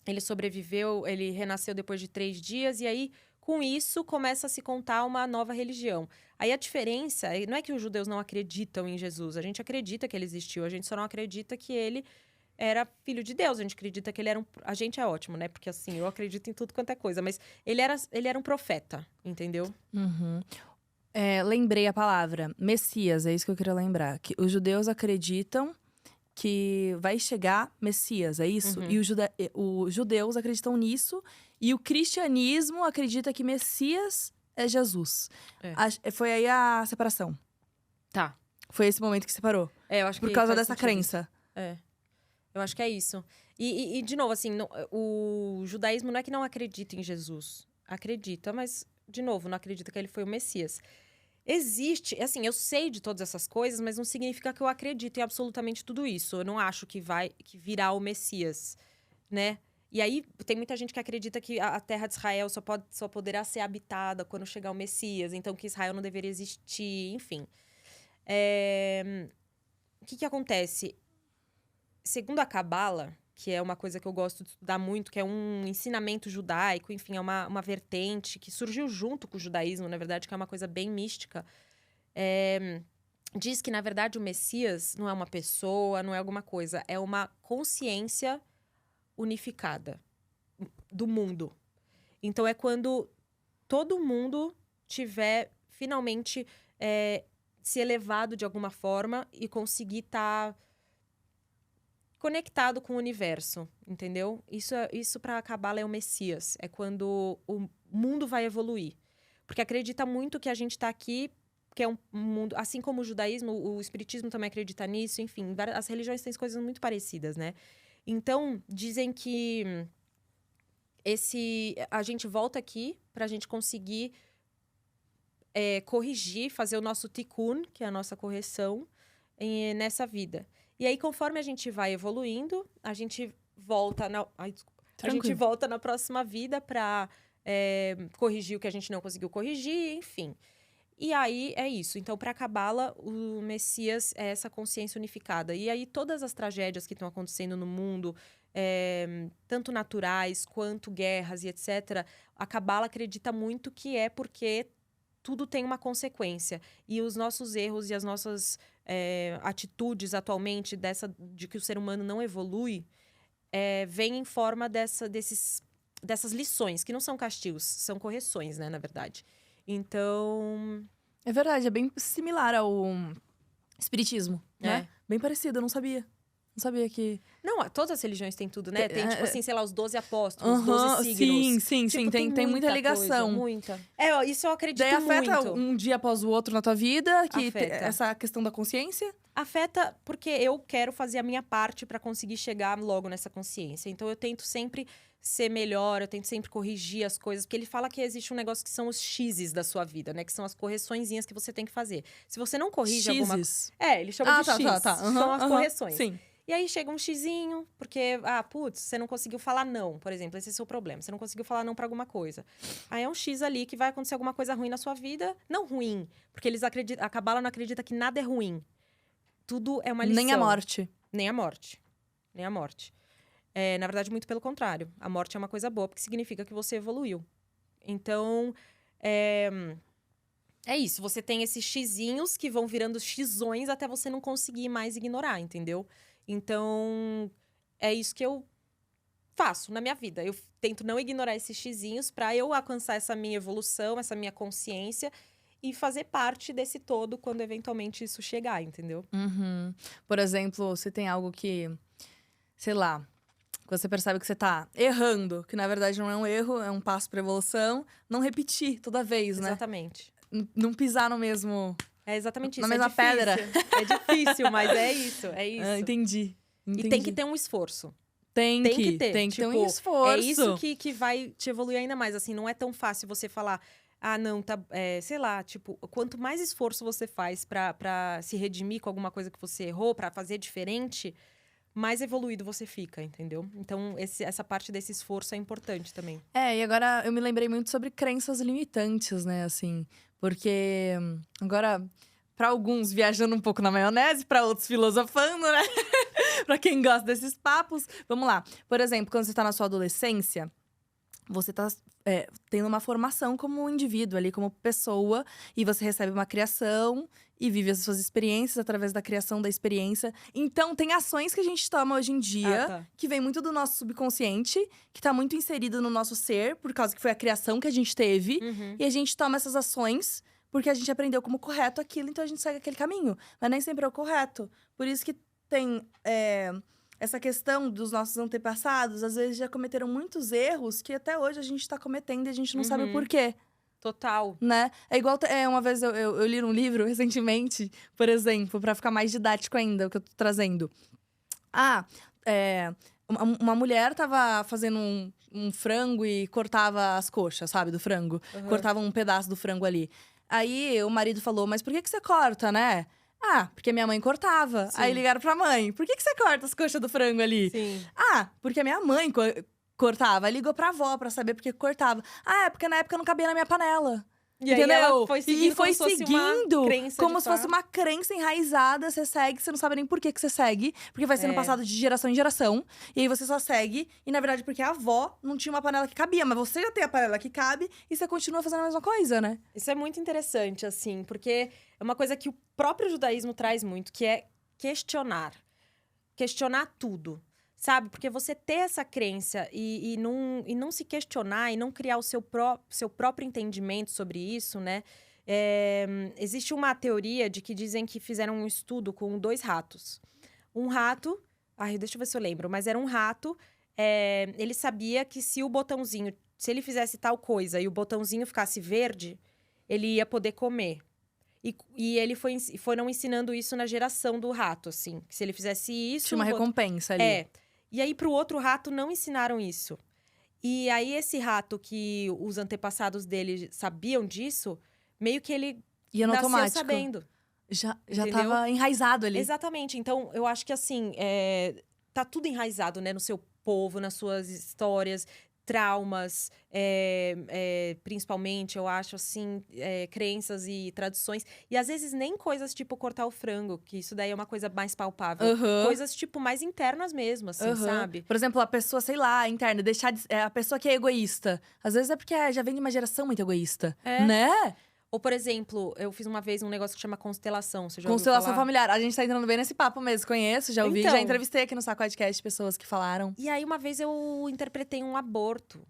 ele sobreviveu, ele renasceu depois de 3 dias. E aí, com isso, começa a se contar uma nova religião. Aí a diferença não é que os judeus não acreditam em Jesus. A gente acredita que ele existiu, a gente só não acredita que ele era filho de Deus. A gente acredita que ele era um... A gente é ótimo, né? Porque assim, eu acredito em tudo quanto é coisa. Mas ele era um profeta, entendeu? Uhum. Lembrei a palavra, Messias, é isso que eu queria lembrar. Que os judeus acreditam que vai chegar Messias, é isso? Uhum. E os judeus acreditam nisso. E o cristianismo acredita que Messias é Jesus. Foi aí a separação. Tá. Foi esse momento que separou. Eu acho que Por causa faz dessa sentido crença. isso. Eu acho que é isso. E de novo, assim, o judaísmo não é que não acredita em Jesus. Acredita, mas, de novo, não acredita que ele foi o Messias. Existe, assim, eu sei de todas essas coisas, mas não significa que eu acredito em absolutamente tudo isso. Eu não acho que virá o Messias, né? E aí, tem muita gente que acredita que a terra de Israel só poderá ser habitada quando chegar o Messias. Então, que Israel não deveria existir, enfim. O que acontece? Segundo a Cabala, que é uma coisa que eu gosto de estudar muito, que é um ensinamento judaico, enfim, é uma vertente que surgiu junto com o judaísmo, na verdade, que é uma coisa bem mística. Diz que, na verdade, o Messias não é uma pessoa, não é alguma coisa, é uma consciência unificada do mundo. Então, é quando todo mundo tiver, finalmente, se elevado de alguma forma e conseguir estar conectado com o universo, entendeu? Isso para a Cabala é o Messias. É quando o mundo vai evoluir. Porque acredita muito que a gente está aqui, que é um mundo... Assim como o judaísmo, o espiritismo também acredita nisso. Enfim, as religiões têm coisas muito parecidas, né? Então, dizem que a gente volta aqui para a gente conseguir corrigir, fazer o nosso tikkun, que é a nossa correção, nessa vida. E aí, conforme a gente vai evoluindo, a gente volta a gente volta na próxima vida para corrigir o que a gente não conseguiu corrigir, enfim. E aí, é isso. Então, para a Cabala, o Messias é essa consciência unificada. E aí, todas as tragédias que estão acontecendo no mundo, tanto naturais quanto guerras e etc., a Cabala acredita muito que é porque tudo tem uma consequência. E os nossos erros e as nossas atitudes atualmente de que o ser humano não evolui vem em forma dessas lições, que não são castigos, são correções, né, na verdade. Então... É verdade, é bem similar ao espiritismo, né? É. Bem parecido, eu não sabia. Não sabia que... Não, todas as religiões têm tudo, né? Tem, tipo assim, sei lá, os 12 apóstolos, os Aham, 12 signos. sim, Tipo, tem muita ligação. Coisa, muita. Ó, isso eu acredito Daí afeta muito. um dia após o outro na tua vida, que Afeta. essa questão da consciência. Afeta porque eu quero fazer a minha parte pra conseguir chegar logo nessa consciência. Então, eu tento sempre ser melhor, eu tento sempre corrigir as coisas. Porque ele fala que existe um negócio que são os x's da sua vida, né? Que são as correçõezinhas que você tem que fazer. Se você não corrige alguma coisa... ele chama de x. São as correções. Sim. E aí chega um xizinho, porque, putz, você não conseguiu falar não, por exemplo. Esse é o seu problema. Você não conseguiu falar não pra alguma coisa. Aí é um x ali que vai acontecer alguma coisa ruim na sua vida. Não ruim, porque eles acreditam... A Cabala não acredita que nada é ruim. Tudo é uma lição. Nem a morte. Nem a morte. Nem a morte. Na verdade, muito pelo contrário. A morte é uma coisa boa, porque significa que você evoluiu. Então, é isso. Você tem esses xizinhos que vão virando xizões até você não conseguir mais ignorar, entendeu? Então, é isso que eu faço na minha vida. Eu tento não ignorar esses xizinhos pra eu alcançar essa minha evolução, essa minha consciência e fazer parte desse todo quando eventualmente isso chegar, entendeu? Uhum. Por exemplo, você tem algo que, sei lá, você percebe que você tá errando, que na verdade não é um erro, é um passo pra evolução. Não repetir toda vez, né? Exatamente. Não pisar no mesmo... É exatamente isso. Na mesma difícil. pedra. É difícil, mas é isso. Entendi. E tem que ter um esforço. Tem que ter um esforço. É isso que vai te evoluir ainda mais. Assim, não é tão fácil você falar... não, tá... sei lá, tipo... Quanto mais esforço você faz pra se redimir com alguma coisa que você errou, pra fazer diferente, mais evoluído você fica, entendeu? Então, essa parte desse esforço é importante também. E agora eu me lembrei muito sobre crenças limitantes, né, assim... Porque agora, para alguns viajando um pouco na maionese, para outros filosofando, né? Para quem gosta desses papos. Vamos lá. Por exemplo, quando você tá na sua adolescência, você tá tendo uma formação como indivíduo ali, como pessoa. E você recebe uma criação e vive as suas experiências através da criação da experiência. Então, tem ações que a gente toma hoje em dia, que vem muito do nosso subconsciente, que tá muito inserido no nosso ser, por causa que foi a criação que a gente teve. Uhum. E a gente toma essas ações porque a gente aprendeu como correto aquilo, então a gente segue aquele caminho. Mas nem sempre é o correto. Por isso que tem essa questão dos nossos antepassados, às vezes já cometeram muitos erros que até hoje a gente tá cometendo e a gente não sabe o porquê. Total. Né? É igual… uma vez eu li num livro recentemente, por exemplo, pra ficar mais didático ainda, o que eu tô trazendo. Uma mulher tava fazendo um frango e cortava as coxas, sabe, do frango. Uhum. Cortava um pedaço do frango ali. Aí o marido falou, mas por que você corta, né? Porque minha mãe cortava. Sim. Aí ligaram pra mãe, por que você corta as coxas do frango ali? Sim. Porque a minha mãe cortava. Aí ligou pra avó pra saber por que cortava. É porque na época não cabia na minha panela. E entendeu? Aí ela foi seguindo e foi como se fosse uma crença como de se fosse fato. uma crença enraizada. Você segue, você não sabe nem por que você segue. Porque vai sendo passado de geração em geração. E aí você só segue. E na verdade, porque a avó não tinha uma panela que cabia. Mas você já tem a panela que cabe. E você continua fazendo a mesma coisa, né? Isso é muito interessante, assim. Porque é uma coisa que o próprio judaísmo traz muito. Que é questionar. Questionar tudo. Sabe? Porque você ter essa crença e não se questionar e não criar o seu próprio entendimento sobre isso, né? Existe uma teoria de que dizem que fizeram um estudo com 2 ratos. Um rato… deixa eu ver se eu lembro. Mas era um rato… ele sabia que se o botãozinho… Se ele fizesse tal coisa e o botãozinho ficasse verde, ele ia poder comer. E ele foram ensinando isso na geração do rato, assim. Que se ele fizesse isso… Tinha uma recompensa ali. E aí, pro outro rato, não ensinaram isso. E aí, esse rato que os antepassados dele sabiam disso, meio que ele Ia no nasceu automático. sabendo. Já Entendeu? tava enraizado ali. Exatamente. Então, eu acho que assim, tá tudo enraizado, né? No seu povo, nas suas histórias. traumas, principalmente, eu acho, assim, crenças e tradições. E às vezes nem coisas tipo cortar o frango, que isso daí é uma coisa mais palpável. Aham. Coisas, tipo, mais internas mesmo, assim, Aham. sabe? Por exemplo, a pessoa, sei lá, interna, deixar de, a pessoa que é egoísta. Às vezes é porque já vem de uma geração muito egoísta, É. né? Ou, por exemplo, eu fiz uma vez um negócio que chama constelação. Você já ouviu Constelação falar? familiar. A gente tá entrando bem nesse papo mesmo. Conheço, já ouvi. Então. Já entrevistei aqui no Sacodecast pessoas que falaram. E aí, uma vez eu interpretei um aborto.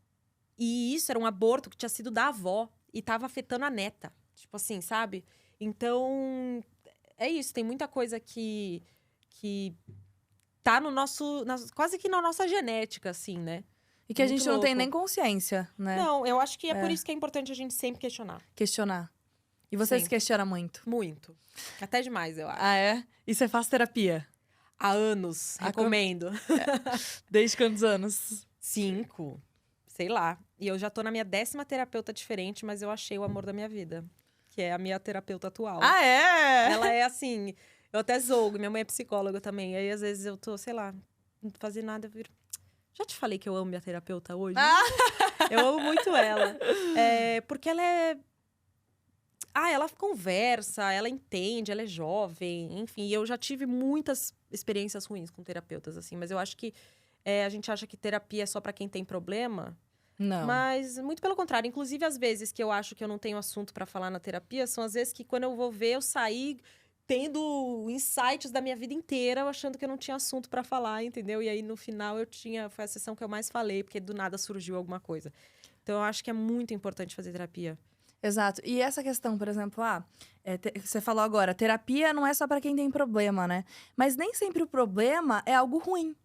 E isso era um aborto que tinha sido da avó e tava afetando a neta. Tipo assim, sabe? Então, é isso. Tem muita coisa que tá no nosso… quase que na nossa genética, assim, né? E que a Muito gente não tem louco. nem consciência, né? Não, eu acho que é por isso que é importante a gente sempre questionar. Questionar. E você se Sempre. questiona muito. Muito. Até demais, eu acho. Ah, é? E você faz terapia? Há anos, recomendo. Desde quantos anos? 5, sei lá. E eu já tô na minha 10ª terapeuta diferente, mas eu achei o amor da minha vida. Que é a minha terapeuta atual. Ah, é? Ela é assim… Eu até zoo, minha mãe é psicóloga também. Aí, às vezes, eu tô, sei lá, não fazendo nada, eu viro… Já te falei que eu amo minha terapeuta hoje? Eu amo muito ela. Porque ela é… ela conversa, ela entende, ela é jovem, enfim. Eu já tive muitas experiências ruins com terapeutas, assim. Mas eu acho que a gente acha que terapia é só pra quem tem problema. Não. Mas muito pelo contrário. Inclusive, às vezes que eu acho que eu não tenho assunto pra falar na terapia, são às vezes que quando eu vou ver, eu saí tendo insights da minha vida inteira, achando que eu não tinha assunto pra falar, entendeu? E aí, no final, foi a sessão que eu mais falei, porque do nada surgiu alguma coisa. Então, eu acho que é muito importante fazer terapia. Exato. E essa questão, por exemplo, você falou agora, terapia não é só pra quem tem problema, né? Mas nem sempre o problema é algo ruim.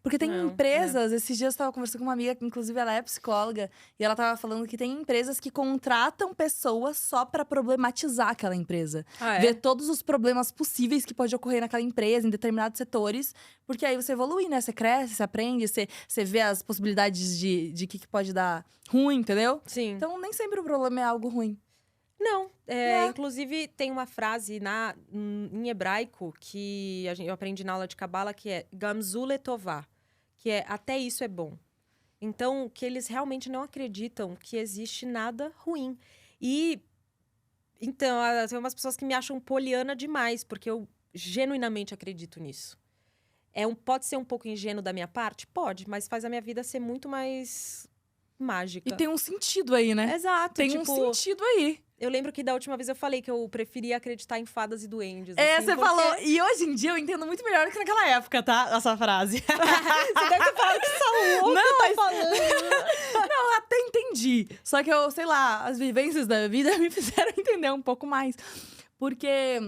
Porque tem Não, empresas, esses dias eu tava conversando com uma amiga, que inclusive ela é psicóloga, e ela tava falando que tem empresas que contratam pessoas só pra problematizar aquela empresa. Ver todos os problemas possíveis que pode ocorrer naquela empresa, em determinados setores, porque aí você evolui, né? Você cresce, você aprende, você vê as possibilidades de que pode dar ruim, entendeu? Sim. Então, nem sempre o problema é algo ruim. Não. Inclusive, tem uma frase em hebraico que eu aprendi na aula de Cabala, que é Gamzu letová, que é até isso é bom. Então, que eles realmente não acreditam que existe nada ruim. E, então, tem umas pessoas que me acham poliana demais, porque eu genuinamente acredito nisso. Pode ser um pouco ingênuo da minha parte? Pode, mas faz a minha vida ser muito mais mágica. E tem um sentido aí, né? Exato. Tem um sentido aí. Eu lembro que da última vez eu falei que eu preferia acreditar em fadas e duendes. Você falou. E hoje em dia eu entendo muito melhor do que naquela época, tá? Essa frase. Você deve ter falado que essa louca tá falando. Não, até entendi. Só que eu, sei lá, as vivências da vida me fizeram entender um pouco mais. Porque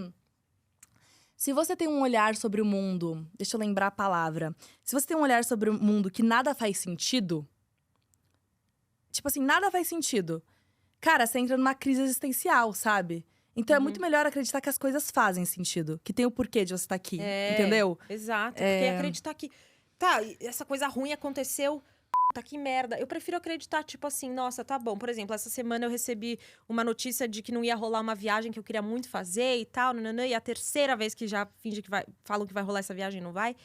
se você tem um olhar sobre o mundo… Deixa eu lembrar a palavra. Se você tem um olhar sobre o mundo que nada faz sentido… Tipo assim, nada faz sentido. Cara, você entra numa crise existencial, sabe? Então é muito melhor acreditar que as coisas fazem sentido. Que tem o porquê de você estar aqui, entendeu? Exato, porque acreditar que… Tá, essa coisa ruim aconteceu… Tá, que merda. Eu prefiro acreditar, tipo assim, nossa, tá bom. Por exemplo, essa semana eu recebi uma notícia de que não ia rolar uma viagem que eu queria muito fazer e tal, nananã, e a terceira vez que já falam que vai rolar essa viagem, não vai.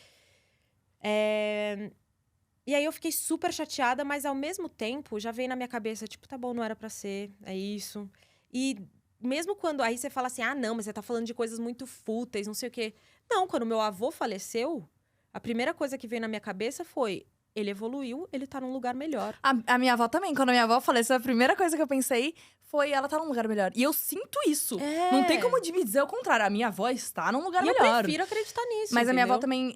E aí eu fiquei super chateada, mas ao mesmo tempo já veio na minha cabeça, tipo, tá bom, não era pra ser, é isso. E mesmo quando aí você fala assim, não, mas você tá falando de coisas muito fúteis, não sei o quê. Não, quando meu avô faleceu, a primeira coisa que veio na minha cabeça foi… Ele evoluiu, ele tá num lugar melhor. A minha avó também. Quando a minha avó faleceu, a primeira coisa que eu pensei foi ela tá num lugar melhor. E eu sinto isso. Não tem como me dizer o contrário. A minha avó está num lugar melhor. Eu prefiro acreditar nisso, Mas entendeu? a minha avó também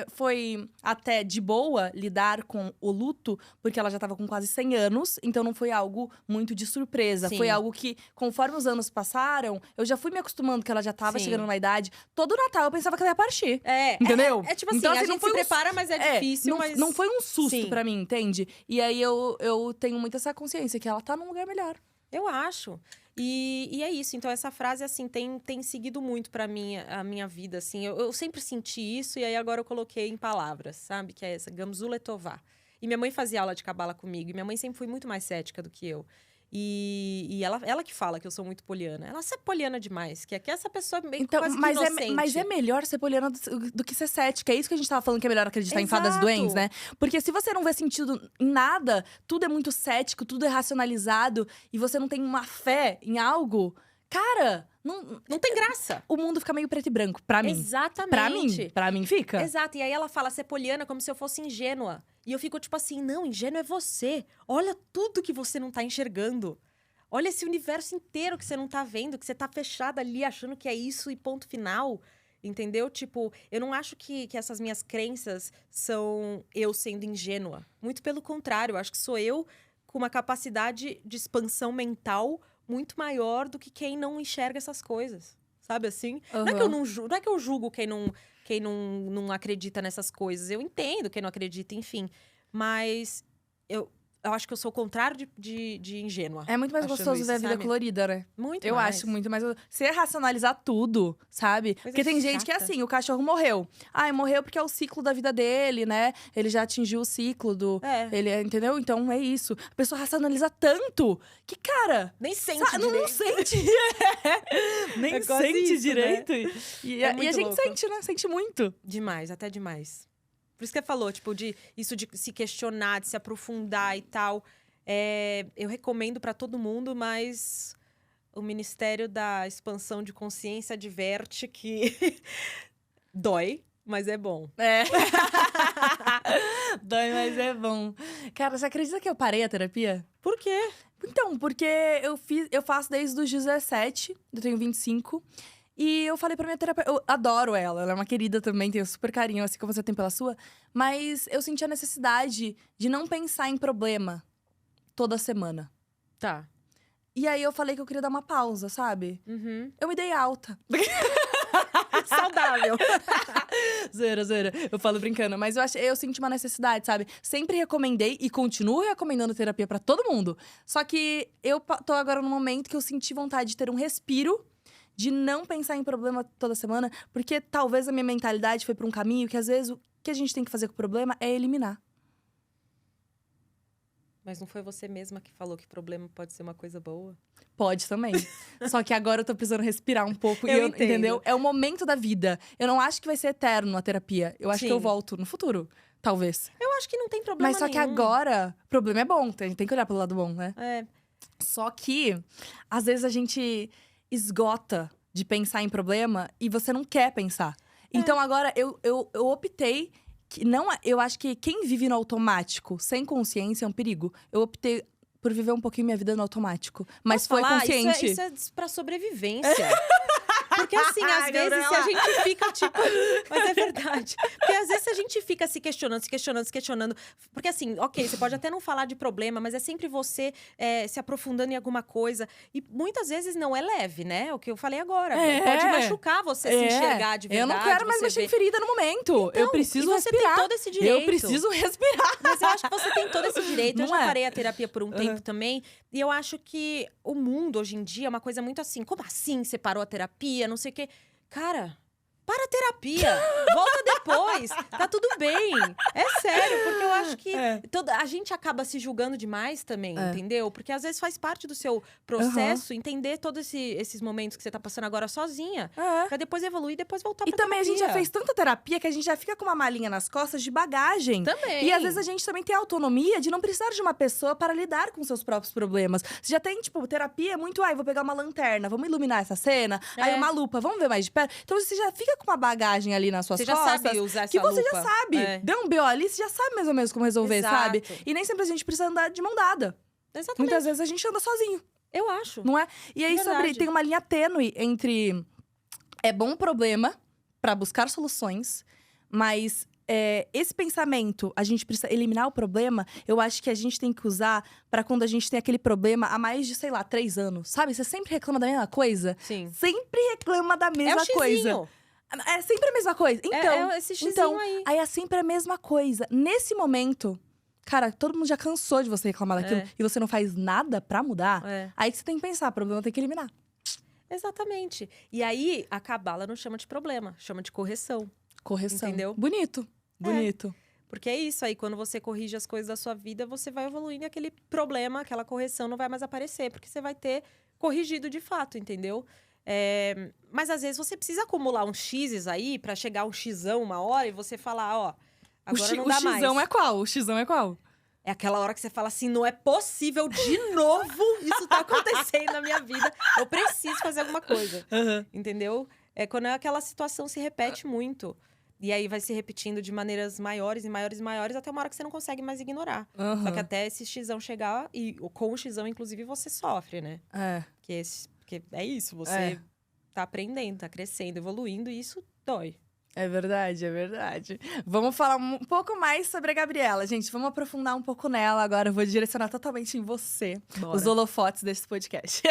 foi até de boa lidar com o luto, porque ela já tava com quase 100 anos. Então não foi algo muito de surpresa. Sim. Foi algo que, conforme os anos passaram, eu já fui me acostumando que ela já tava chegando na idade. Todo Natal eu pensava que ela ia partir. Entendeu? É tipo assim, então, a gente não foi se prepara, mas é difícil, mas… Não foi um susto Sim. pra mim, entende? E aí eu tenho muito essa consciência que ela tá num lugar melhor. Eu acho. E é isso. Então, essa frase, assim, tem seguido muito pra mim, a minha vida, assim. Eu sempre senti isso, e aí agora eu coloquei em palavras, sabe? Que é essa, Gamzu letová. E minha mãe fazia aula de cabala comigo, e minha mãe sempre foi muito mais cética do que eu. E ela que fala que eu sou muito poliana. Ela é poliana demais, que essa pessoa é meio Então, quase que mas inocente. mas é melhor ser poliana do que ser cética. É isso que a gente tava falando, que é melhor acreditar em fadas Exato. doentes, né? Porque se você não vê sentido em nada, tudo é muito cético, tudo é racionalizado, e você não tem uma fé em algo, cara, Não tem graça. o mundo fica meio preto e branco, pra mim. Exatamente. Pra mim fica. Exato. E aí ela fala ser poliana como se eu fosse ingênua. E eu fico tipo assim, não, ingênuo é você. Olha tudo que você não tá enxergando. Olha esse universo inteiro que você não tá vendo, que você tá fechada ali achando que é isso e ponto final. Entendeu? Tipo, eu não acho que essas minhas crenças são eu sendo ingênua. Muito pelo contrário, eu acho que sou eu com uma capacidade de expansão mental muito maior do que quem não enxerga essas coisas. Sabe assim? Não é que eu não julgo, não é que eu julgo quem não acredita nessas coisas. Eu entendo quem não acredita, enfim. Mas eu acho que eu sou o contrário de ingênua. É muito mais achando gostoso isso, ver a vida sabe? colorida, né? Muito Eu mais. acho muito mais. Você racionalizar tudo, sabe? Coisa Porque tem gente que é chata. assim: o cachorro morreu. Ai, morreu porque é o ciclo da vida dele, né? Ele já atingiu o ciclo do. É, Ele, entendeu? Então é isso. A pessoa racionaliza tanto que, cara. nem sente Não direito. sente. Nem É quase sente isso, né? direito. E É a muito gente louco. sente, né? Sente muito. Demais, até demais. Por isso que você falou, tipo, isso de se questionar, de se aprofundar e tal. Eu recomendo pra todo mundo, mas o Ministério da Expansão de Consciência adverte que dói, mas é bom. É. Dói, mas é bom. Cara, você acredita que eu parei a terapia? Por quê? Então, porque eu faço desde os 17, eu tenho 25. E eu falei pra minha terapeuta, eu adoro ela é uma querida também, tenho super carinho, assim como você tem pela sua. Mas eu senti a necessidade de não pensar em problema toda semana. Tá. E aí eu falei que eu queria dar uma pausa, sabe? Uhum. Eu me dei alta. Saudável. Zoeira. Eu falo brincando. Mas eu senti uma necessidade, sabe? Sempre recomendei e continuo recomendando terapia pra todo mundo. Só que eu tô agora num momento que eu senti vontade de ter um respiro, de não pensar em problema toda semana. Porque talvez a minha mentalidade foi pra um caminho que às vezes o que a gente tem que fazer com o problema é eliminar. Mas não foi você mesma que falou que problema pode ser uma coisa boa? Pode também. Só que agora eu tô precisando respirar um pouco. Eu entendo. Entendeu? É o momento da vida. Eu não acho que vai ser eterno a terapia. Eu acho Sim. que eu volto no futuro. Talvez. Eu acho que não tem problema Mas só que nenhum. agora, o problema é bom. A gente tem que olhar pelo lado bom, né? É. Só que, às vezes, a gente esgota de pensar em problema e você não quer pensar. Então, agora, eu optei… que não, eu acho que quem vive no automático, sem consciência, é um perigo. Eu optei por viver um pouquinho minha vida no automático. Mas Posso foi falar? consciente. Isso é pra sobrevivência. Porque assim, às Ai, vezes, se a Gabriela. gente fica, tipo… Mas é verdade. Porque às vezes, se a gente fica se questionando… Porque assim, ok, você pode até não falar de problema, mas é sempre você se aprofundando em alguma coisa. E muitas vezes não é leve, né? O que eu falei agora. Pode machucar você se enxergar de verdade. Eu não quero mais você mexer em ver. ferida no momento. Eu Então, preciso e você respirar. tem todo esse direito. Eu preciso respirar. Mas eu acho que você tem todo esse direito. Eu Não já é? parei a terapia por um tempo também. E eu acho que o mundo, hoje em dia, é uma coisa muito assim. Como assim você parou a terapia? Não sei o quê. Cara, para a terapia. Volta depois. Tá tudo bem. É sério, porque eu acho que a gente acaba se julgando demais também, entendeu? Porque às vezes faz parte do seu processo entender todos esses momentos que você tá passando agora sozinha. Pra depois evoluir e depois voltar E pra também terapia. a gente já fez tanta terapia que a gente já fica com uma malinha nas costas de bagagem. Também. E às vezes a gente também tem a autonomia de não precisar de uma pessoa para lidar com seus próprios problemas. Você já tem, tipo, terapia muito… vou pegar uma lanterna, vamos iluminar essa cena. Aí uma lupa, vamos ver mais de perto. Então você já fica com uma bagagem ali nas suas Você já costas. sabe usar essa que você lupa. já sabe. Deu um BO ali, você já sabe mais ou menos como resolver, Exato. sabe? E nem sempre a gente precisa andar de mão dada. Exatamente. Muitas vezes a gente anda sozinho, Eu acho. não é? E aí Verdade. tem uma linha tênue entre… É bom problema pra buscar soluções, mas… esse pensamento, a gente precisa eliminar o problema, eu acho que a gente tem que usar pra quando a gente tem aquele problema há mais de, sei lá, 3 anos. Sabe? Você sempre reclama da mesma coisa? Sim. Sempre reclama da mesma coisa. Xizinho. É sempre a mesma coisa. Então, esse xizinho então aí. aí é sempre a mesma coisa. Nesse momento, cara, todo mundo já cansou de você reclamar daquilo e você não faz nada pra mudar. Aí que você tem que pensar, o problema tem que eliminar. Exatamente. E aí, a cabala não chama de problema, chama de correção. Correção. Entendeu? Bonito. Porque é isso aí, quando você corrige as coisas da sua vida, você vai evoluindo e aquele problema, aquela correção não vai mais aparecer, porque você vai ter corrigido de fato, entendeu? Mas às vezes você precisa acumular uns X's aí pra chegar um Xão uma hora e você falar, ó, agora não dá O Xão mais. é qual? O Xão é qual? É aquela hora que você fala assim, não é possível, de novo isso tá acontecendo na minha vida. Eu preciso fazer alguma coisa, entendeu? É quando aquela situação se repete muito. E aí vai se repetindo de maneiras maiores e maiores e maiores, até uma hora que você não consegue mais ignorar. Só que até esse Xão chegar, e com o Xão, inclusive, você sofre, né? Porque é isso, você tá aprendendo, tá crescendo, evoluindo, e isso dói. É verdade, é verdade. Vamos falar um pouco mais sobre a Gabriela, gente. Vamos aprofundar um pouco nela agora. Eu vou direcionar totalmente em você. Bora. Os holofotes desse podcast.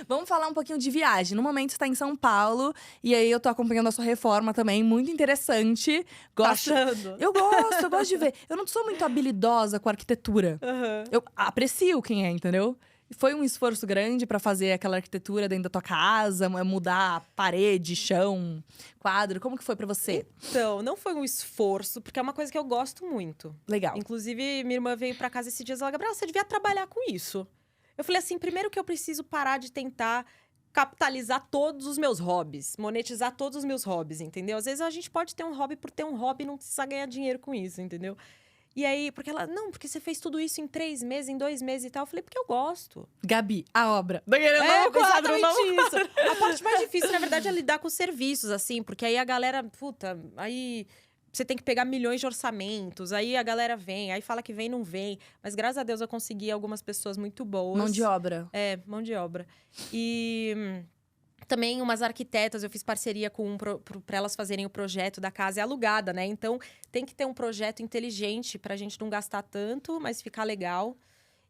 Vamos falar um pouquinho de viagem. No momento, você tá em São Paulo. E aí, eu tô acompanhando a sua reforma também. Muito interessante. Gosto. Tá achando? Eu gosto de ver. Eu não sou muito habilidosa com arquitetura. Eu aprecio quem é, entendeu? Foi um esforço grande pra fazer aquela arquitetura dentro da tua casa, mudar parede, chão, quadro. Como que foi pra você? Então, não foi um esforço, porque é uma coisa que eu gosto muito. Legal. Inclusive, minha irmã veio pra casa esses dias e ela, Gabriela, você devia trabalhar com isso. Eu falei assim, primeiro que eu preciso parar de tentar capitalizar todos os meus hobbies, monetizar todos os meus hobbies, entendeu? Às vezes a gente pode ter um hobby por ter um hobby e não precisa ganhar dinheiro com isso, entendeu? E aí, porque ela, não, porque você fez tudo isso em 3 meses, em 2 meses e tal. Eu falei, porque eu gosto. Gabi, a obra. Quadro, Exatamente isso. A parte mais difícil, na verdade, é lidar com os serviços, assim. Porque aí a galera, puta, aí você tem que pegar milhões de orçamentos. Aí a galera vem, aí fala que vem, não vem. Mas graças a Deus eu consegui algumas pessoas muito boas. Mão de obra. Mão de obra. E também umas arquitetas, eu fiz parceria para elas fazerem o projeto da casa, é alugada, né? Então, tem que ter um projeto inteligente pra gente não gastar tanto, mas ficar legal.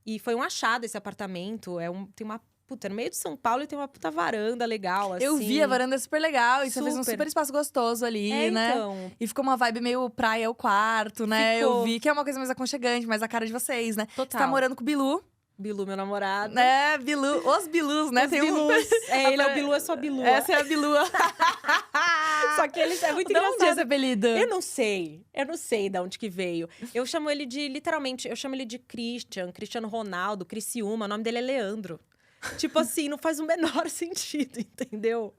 E foi um achado esse apartamento. Tem uma puta, no meio de São Paulo e tem uma puta varanda legal, assim. Eu vi, a varanda é super legal. E você fez um super espaço gostoso ali, né? Então. E ficou uma vibe meio praia o quarto, né? Ficou. Eu vi que é uma coisa mais aconchegante, mais a cara de vocês, né? Total. Você tá morando com o Bilu. Bilu, meu namorado. Bilu. Os Bilus, né? Os Bilus. Ele é o Bilu, eu sou a Bilu. Essa é a Bilua. Só que ele é muito De onde é engraçado. esse apelido? Eu não sei de onde que veio. Eu chamo ele de, literalmente, eu chamo ele de Cristiano Ronaldo, Criciúma. O nome dele é Leandro. Tipo assim, não faz o menor sentido, entendeu?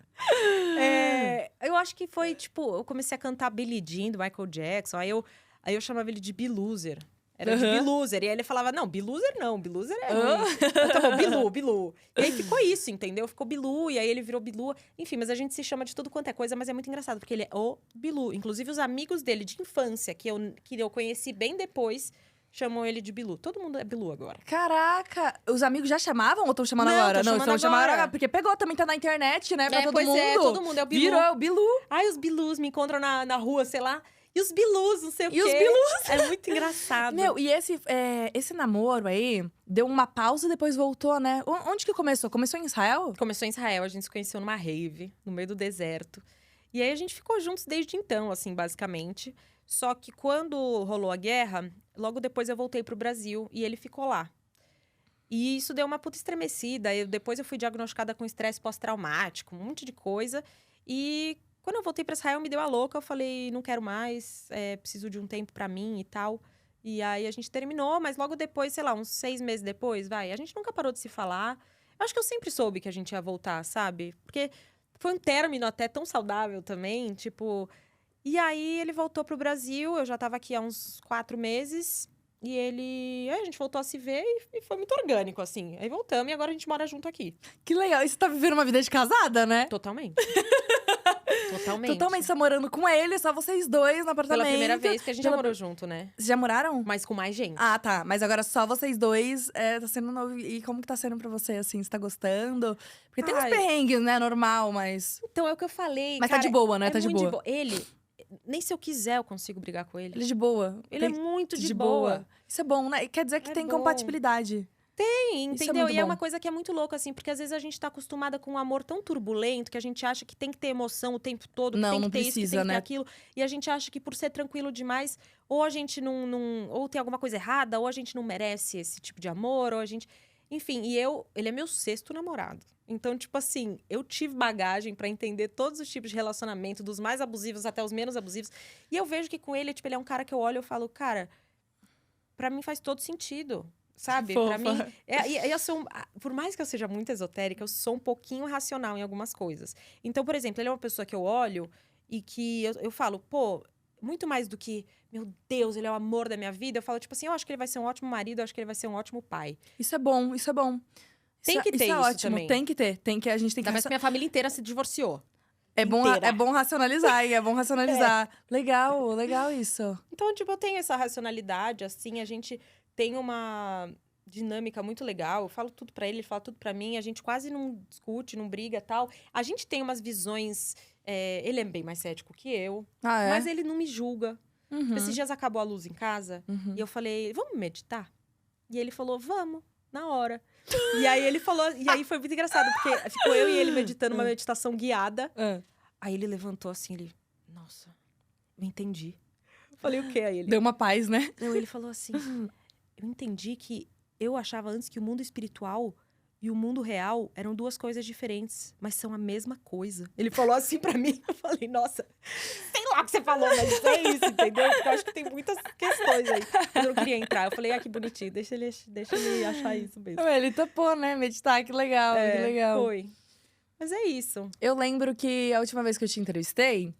Eu acho que foi, tipo, eu comecei a cantar Billie Jean, do Michael Jackson. Aí eu chamava ele de Biluser. Era de Biluser. E aí ele falava, não, Biluser não, Biluser é ruim. Então, Bilu. E aí ficou isso, entendeu? Ficou Bilu, e aí ele virou Bilu. Enfim, mas a gente se chama de tudo quanto é coisa, mas é muito engraçado, porque ele é o Bilu. Inclusive, os amigos dele de infância, que eu conheci bem depois, chamam ele de Bilu. Todo mundo é Bilu agora. Caraca! Os amigos já chamavam ou estão chamando Não, agora? tô chamando estão chamando agora. agora. Porque pegou, também tá na internet, né? Pra todo pois mundo. todo mundo é o Bilu. Virou o Bilu. Ai, os Bilus me encontram na rua, sei lá. E os Bilus, não sei o quê. E os Bilus. É muito engraçado. Meu, e esse namoro aí deu uma pausa e depois voltou, né? Onde que começou? Começou em Israel? Começou em Israel, a gente se conheceu numa rave, no meio do deserto. E aí a gente ficou juntos desde então, assim, basicamente. Só que quando rolou a guerra, logo depois eu voltei pro Brasil e ele ficou lá. E isso deu uma puta estremecida. Depois eu fui diagnosticada com estresse pós-traumático, um monte de coisa. E quando eu voltei pra Israel, me deu a louca. Eu falei, não quero mais, preciso de um tempo pra mim e tal. E aí a gente terminou, mas logo depois, sei lá, uns 6 meses depois, a gente nunca parou de se falar. Eu acho que eu sempre soube que a gente ia voltar, sabe? Porque foi um término até tão saudável também, tipo. E aí ele voltou pro Brasil, eu já tava aqui há uns 4 meses. E a gente voltou a se ver e foi muito orgânico, assim. Aí voltamos e agora a gente mora junto aqui. Que legal. E você tá vivendo uma vida de casada, né? Totalmente. Totalmente. Totalmente, tá morando com ele, só vocês dois no apartamento. Pela primeira vez que a gente já morou junto, né? Vocês já moraram? Mas com mais gente. Ah, tá. Mas agora só vocês dois, tá sendo novo. E como que tá sendo pra você, assim? Você tá gostando? Porque tem uns perrengues, né? Normal, mas… Então, é o que eu falei, Mas cara, tá de boa, né? é Tá de muito boa. Ele, nem se eu quiser eu consigo brigar com ele. Ele é de boa. Ele é muito de boa. Isso é bom, né? Quer dizer que tem bom. compatibilidade. Tem, Isso é entendeu? muito E é bom. uma coisa que é muito louca, assim, porque às vezes a gente tá acostumada com um amor tão turbulento que a gente acha que tem que ter emoção o tempo todo, que Não, tem que não ter isso, que precisa, tem que ter né? aquilo. E a gente acha que por ser tranquilo demais, ou a gente não ou tem alguma coisa errada, ou a gente não merece esse tipo de amor, ou a gente… Enfim, ele é meu 6º namorado. Então, tipo assim, eu tive bagagem pra entender todos os tipos de relacionamento, dos mais abusivos até os menos abusivos. E eu vejo que com ele, tipo, ele é um cara que eu olho e eu falo, cara, pra mim faz todo sentido. Sabe? Pra mim. Fofa. Eu sou. Por mais que eu seja muito esotérica, eu sou um pouquinho racional em algumas coisas. Então, por exemplo, ele é uma pessoa que eu olho e que eu falo, pô, muito mais do que, meu Deus, ele é o amor da minha vida. Eu falo, tipo assim, eu acho que ele vai ser um ótimo marido, eu acho que ele vai ser um ótimo pai. Isso é bom, isso é bom. Tem que ter isso é isso ótimo, também. tem que ter. A gente tem que Ainda mais que minha família inteira se divorciou. É bom, inteira. é bom racionalizar, hein? É bom racionalizar. Legal, legal isso. Então, tipo, eu tenho essa racionalidade, assim, a gente tem uma dinâmica muito legal. Eu falo tudo pra ele fala tudo pra mim. A gente quase não discute, não briga e tal. A gente tem umas visões... ele é bem mais cético que eu. Ah, é? Mas ele não me julga. Uhum. Esses dias acabou a luz em casa. Uhum. E eu falei, vamos meditar? E ele falou, vamos, na hora. E aí ele falou... E aí foi muito engraçado, porque ficou eu e ele meditando uma meditação guiada. Aí ele levantou assim, nossa, eu entendi. Eu falei, o quê? Aí ele... Deu uma paz, né? Não, ele falou assim, eu entendi que eu achava antes que o mundo espiritual e o mundo real eram 2 coisas diferentes, mas são a mesma coisa. Ele falou assim pra mim, eu falei, nossa, sei lá o que você falou, mas é isso, entendeu? Porque eu acho que tem muitas questões aí. Mas eu não queria entrar, eu falei, que bonitinho, deixa ele achar isso mesmo. Ele topou, né? Meditar, que legal, que legal. Foi. Mas é isso. Eu lembro que a última vez que eu te entrevistei,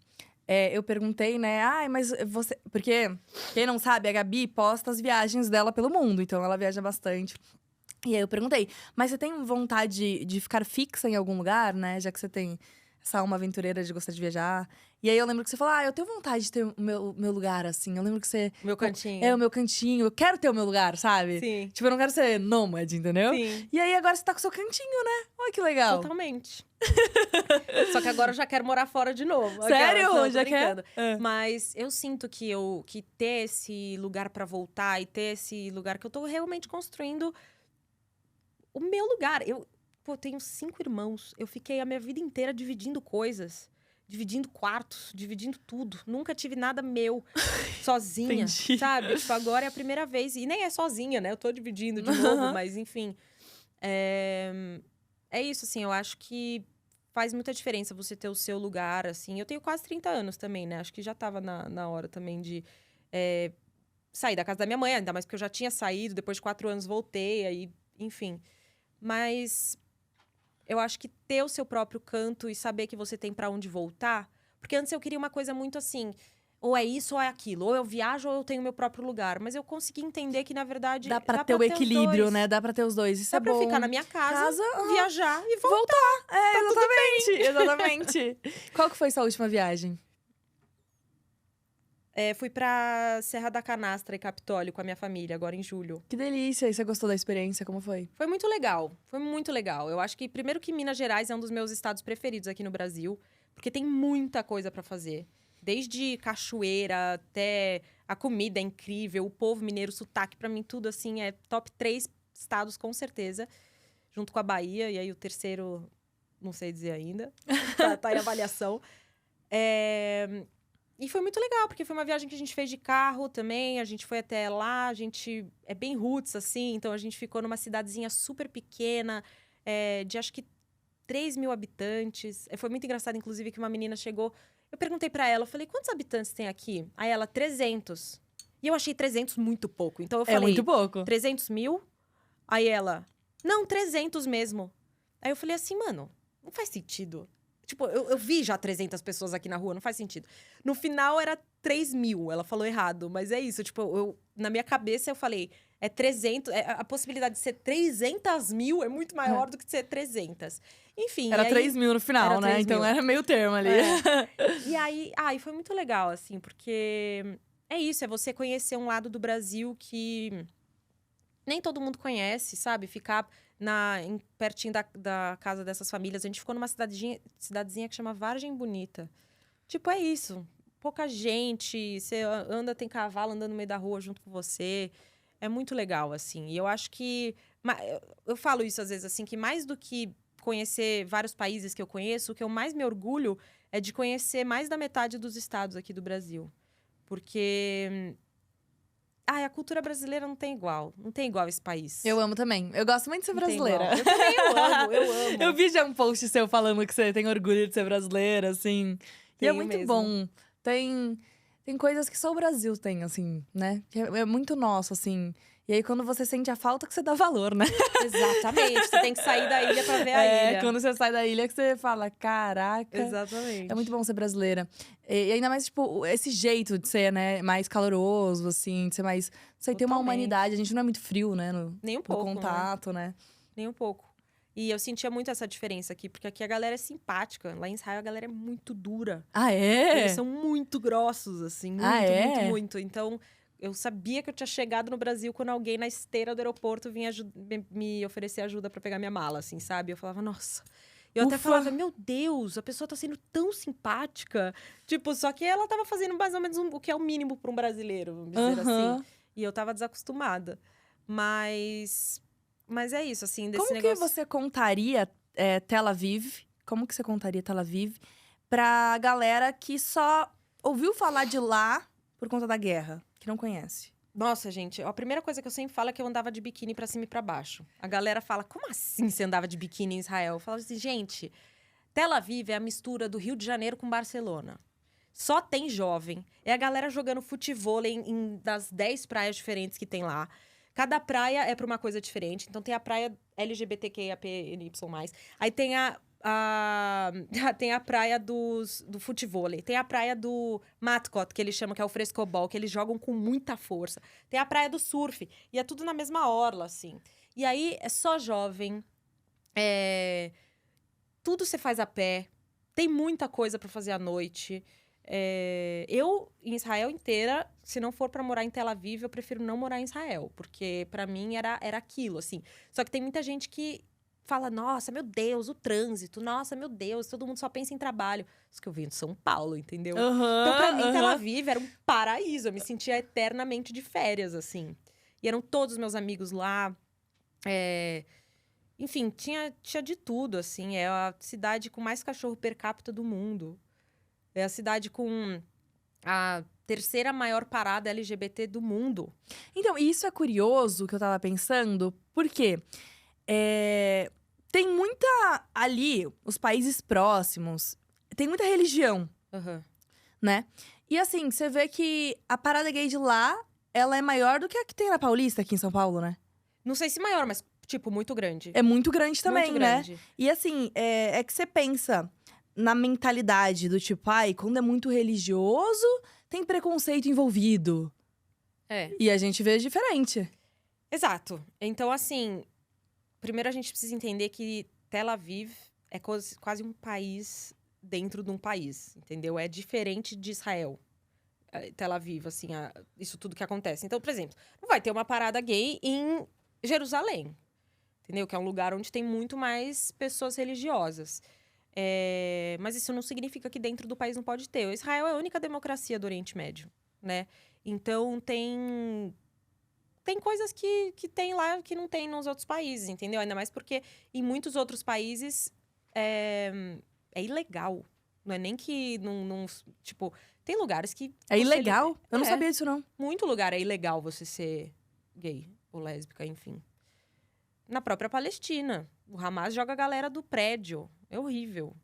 eu perguntei, né? Ai, mas você... Porque, quem não sabe, a Gabi posta as viagens dela pelo mundo. Então, ela viaja bastante. E aí, eu perguntei, mas você tem vontade de ficar fixa em algum lugar, né? Já que você tem essa alma aventureira de gostar de viajar. E aí, eu lembro que você falou, eu tenho vontade de ter o meu lugar, assim. Eu lembro que você... Meu cantinho. É, o meu cantinho. Eu quero ter o meu lugar, sabe? Sim. Tipo, eu não quero ser nômade, entendeu? Sim. E aí, agora você tá com o seu cantinho, né? Olha que legal. Totalmente. Só que agora eu já quero morar fora de novo. Sério? Não, já quer? Mas eu sinto que ter esse lugar pra voltar e ter esse lugar que eu tô realmente construindo o meu lugar. Eu tenho 5 irmãos. Eu fiquei a minha vida inteira dividindo coisas. Dividindo quartos, dividindo tudo. Nunca tive nada meu, sozinha, Entendi. sabe? Tipo, agora é a primeira vez. E nem é sozinha, né? Eu tô dividindo de novo, mas enfim. É isso, assim, eu acho que faz muita diferença você ter o seu lugar, assim. Eu tenho quase 30 anos também, né? Acho que já tava na hora também de sair da casa da minha mãe, ainda mais porque eu já tinha saído, depois de 4 anos voltei, aí, enfim. Mas eu acho que ter o seu próprio canto e saber que você tem pra onde voltar... Porque antes eu queria uma coisa muito assim... Ou é isso ou é aquilo. Ou eu viajo ou eu tenho meu próprio lugar. Mas eu consegui entender que, na verdade... Dá pra ter o equilíbrio, né? Dá pra ter os dois. Isso é bom. Dá pra ficar na minha casa, viajar e voltar. Exatamente, exatamente. Qual que foi sua última viagem? Fui pra Serra da Canastra e Capitólio com a minha família, agora em julho. Que delícia. E você gostou da experiência? Como foi? Foi muito legal. Foi muito legal. Eu acho que, primeiro que Minas Gerais é um dos meus estados preferidos aqui no Brasil. Porque tem muita coisa pra fazer. Desde cachoeira até a comida é incrível. O povo mineiro, sotaque, pra mim tudo assim é top 3 estados com certeza. Junto com a Bahia. E aí o terceiro, não sei dizer ainda. tá em avaliação. E foi muito legal, porque foi uma viagem que a gente fez de carro também. A gente foi até lá, a gente... É bem roots, assim. Então, a gente ficou numa cidadezinha super pequena, de acho que 3 mil habitantes. Foi muito engraçado, inclusive, que uma menina chegou... Eu perguntei pra ela, eu falei, quantos habitantes tem aqui? Aí ela, 300. E eu achei 300 muito pouco. Então, eu falei... É muito pouco. 300 mil? Aí ela, não, 300 mesmo. Aí eu falei assim, mano, não faz sentido. Tipo, eu vi já 300 pessoas aqui na rua, não faz sentido. No final, era 3 mil. Ela falou errado, mas é isso. Tipo, na minha cabeça, eu falei, 300... a possibilidade de ser 300 mil é muito maior do que de ser 300. Enfim, Era aí, 3 mil no final, era né? 3 Então, mil. era meio termo ali. E aí, foi muito legal, assim, porque... É isso, é você conhecer um lado do Brasil que nem todo mundo conhece, sabe? Ficar pertinho da casa dessas famílias. A gente ficou numa cidadezinha que chama Vargem Bonita. Tipo, é isso. Pouca gente, você anda, tem cavalo andando no meio da rua junto com você. É muito legal, assim. E eu acho que... Eu falo isso às vezes, assim, que mais do que conhecer vários países que eu conheço, o que eu mais me orgulho é de conhecer mais da metade dos estados aqui do Brasil. Porque Ai, a cultura brasileira não tem igual. Não tem igual esse país. Eu amo também. Eu gosto muito de ser Não tem brasileira. igual. Eu também, eu amo, eu amo. Eu vi já um post seu falando que você tem orgulho de ser brasileira, assim. E é Tenho muito mesmo. bom. Tem coisas que só o Brasil tem, assim, né? Que é muito nosso, assim. E aí, quando você sente a falta, que você dá valor, né? Exatamente. Você tem que sair da ilha pra ver a ilha. Quando você sai da ilha que você fala, caraca. Exatamente. É muito bom ser brasileira. E ainda mais, tipo, esse jeito de ser, né, mais caloroso, assim, de ser mais. Não sei, tem uma Totalmente. humanidade. A gente não é muito frio, né? Nem um No pouco, contato, né? Nem um pouco. E eu sentia muito essa diferença aqui, porque aqui a galera é simpática. Lá em Israel a galera é muito dura. Ah, é? Eles são muito grossos, assim. Muito, Ah, é? muito, muito. Então, eu sabia que eu tinha chegado no Brasil quando alguém na esteira do aeroporto vinha me oferecer ajuda pra pegar minha mala, assim, sabe? Eu falava, nossa. Eu até Ufa. falava, meu Deus, a pessoa tá sendo tão simpática. Tipo, só que ela tava fazendo mais ou menos o que é o mínimo pra um brasileiro, vamos dizer Aham. assim. E eu tava desacostumada. Mas é isso, assim, desse Como negócio. que você contaria Tel Aviv? Como que você contaria Tel Aviv pra galera que só ouviu falar de lá por conta da guerra, que não conhece? Nossa, gente, a primeira coisa que eu sempre falo é que eu andava de biquíni pra cima e pra baixo. A galera fala, como assim você andava de biquíni em Israel? Eu falo assim, gente, Tel Aviv é a mistura do Rio de Janeiro com Barcelona. Só tem jovem. É a galera jogando futevôlei das 10 praias diferentes que tem lá. Cada praia é pra uma coisa diferente. Então tem a praia LGBTQIAPNY+. Aí tem tem a praia do futevôlei. Tem a praia do Matkot, que eles chamam, que é o frescobol, que eles jogam com muita força. Tem a praia do surf. E é tudo na mesma orla, assim. E aí é só jovem. Tudo você faz a pé. Tem muita coisa pra fazer à noite. Eu, em Israel inteira, se não for pra morar em Tel Aviv, eu prefiro não morar em Israel. Porque pra mim era aquilo, assim. Só que tem muita gente que fala, nossa, meu Deus, o trânsito. Nossa, meu Deus, todo mundo só pensa em trabalho. Isso que eu venho de São Paulo, entendeu? Então, pra mim, Tel Aviv era um paraíso. Eu me sentia eternamente de férias, assim. E eram todos os meus amigos lá. Enfim, tinha de tudo, assim. É a cidade com mais cachorro per capita do mundo. É a cidade com a terceira maior parada LGBT do mundo. Então, isso é curioso que eu tava pensando, porque tem muita ali, os países próximos, tem muita religião, né? E assim, você vê que a parada gay de lá, ela é maior do que a que tem na Paulista, aqui em São Paulo, né? Não sei se maior, mas, tipo, muito grande. É muito grande também, muito né? grande. E assim, é que você pensa na mentalidade do tipo, ai, quando é muito religioso, tem preconceito envolvido. E a gente vê diferente. Exato. Então, assim, primeiro a gente precisa entender que Tel Aviv é quase um país dentro de um país, entendeu? É diferente de Israel. Tel Aviv, assim, isso tudo que acontece. Então, por exemplo, não vai ter uma parada gay em Jerusalém, entendeu? Que é um lugar onde tem muito mais pessoas religiosas. Mas isso não significa que dentro do país não pode ter. Israel é a única democracia do Oriente Médio, né? Então, tem coisas que tem lá que não tem nos outros países, entendeu? Ainda mais porque em muitos outros países é ilegal. Não é nem que não tipo, tem lugares que É ilegal? Eu não É. sabia disso, não. muito lugar é ilegal você ser gay ou lésbica, enfim. Na própria Palestina, o Hamas joga a galera do prédio. É horrível.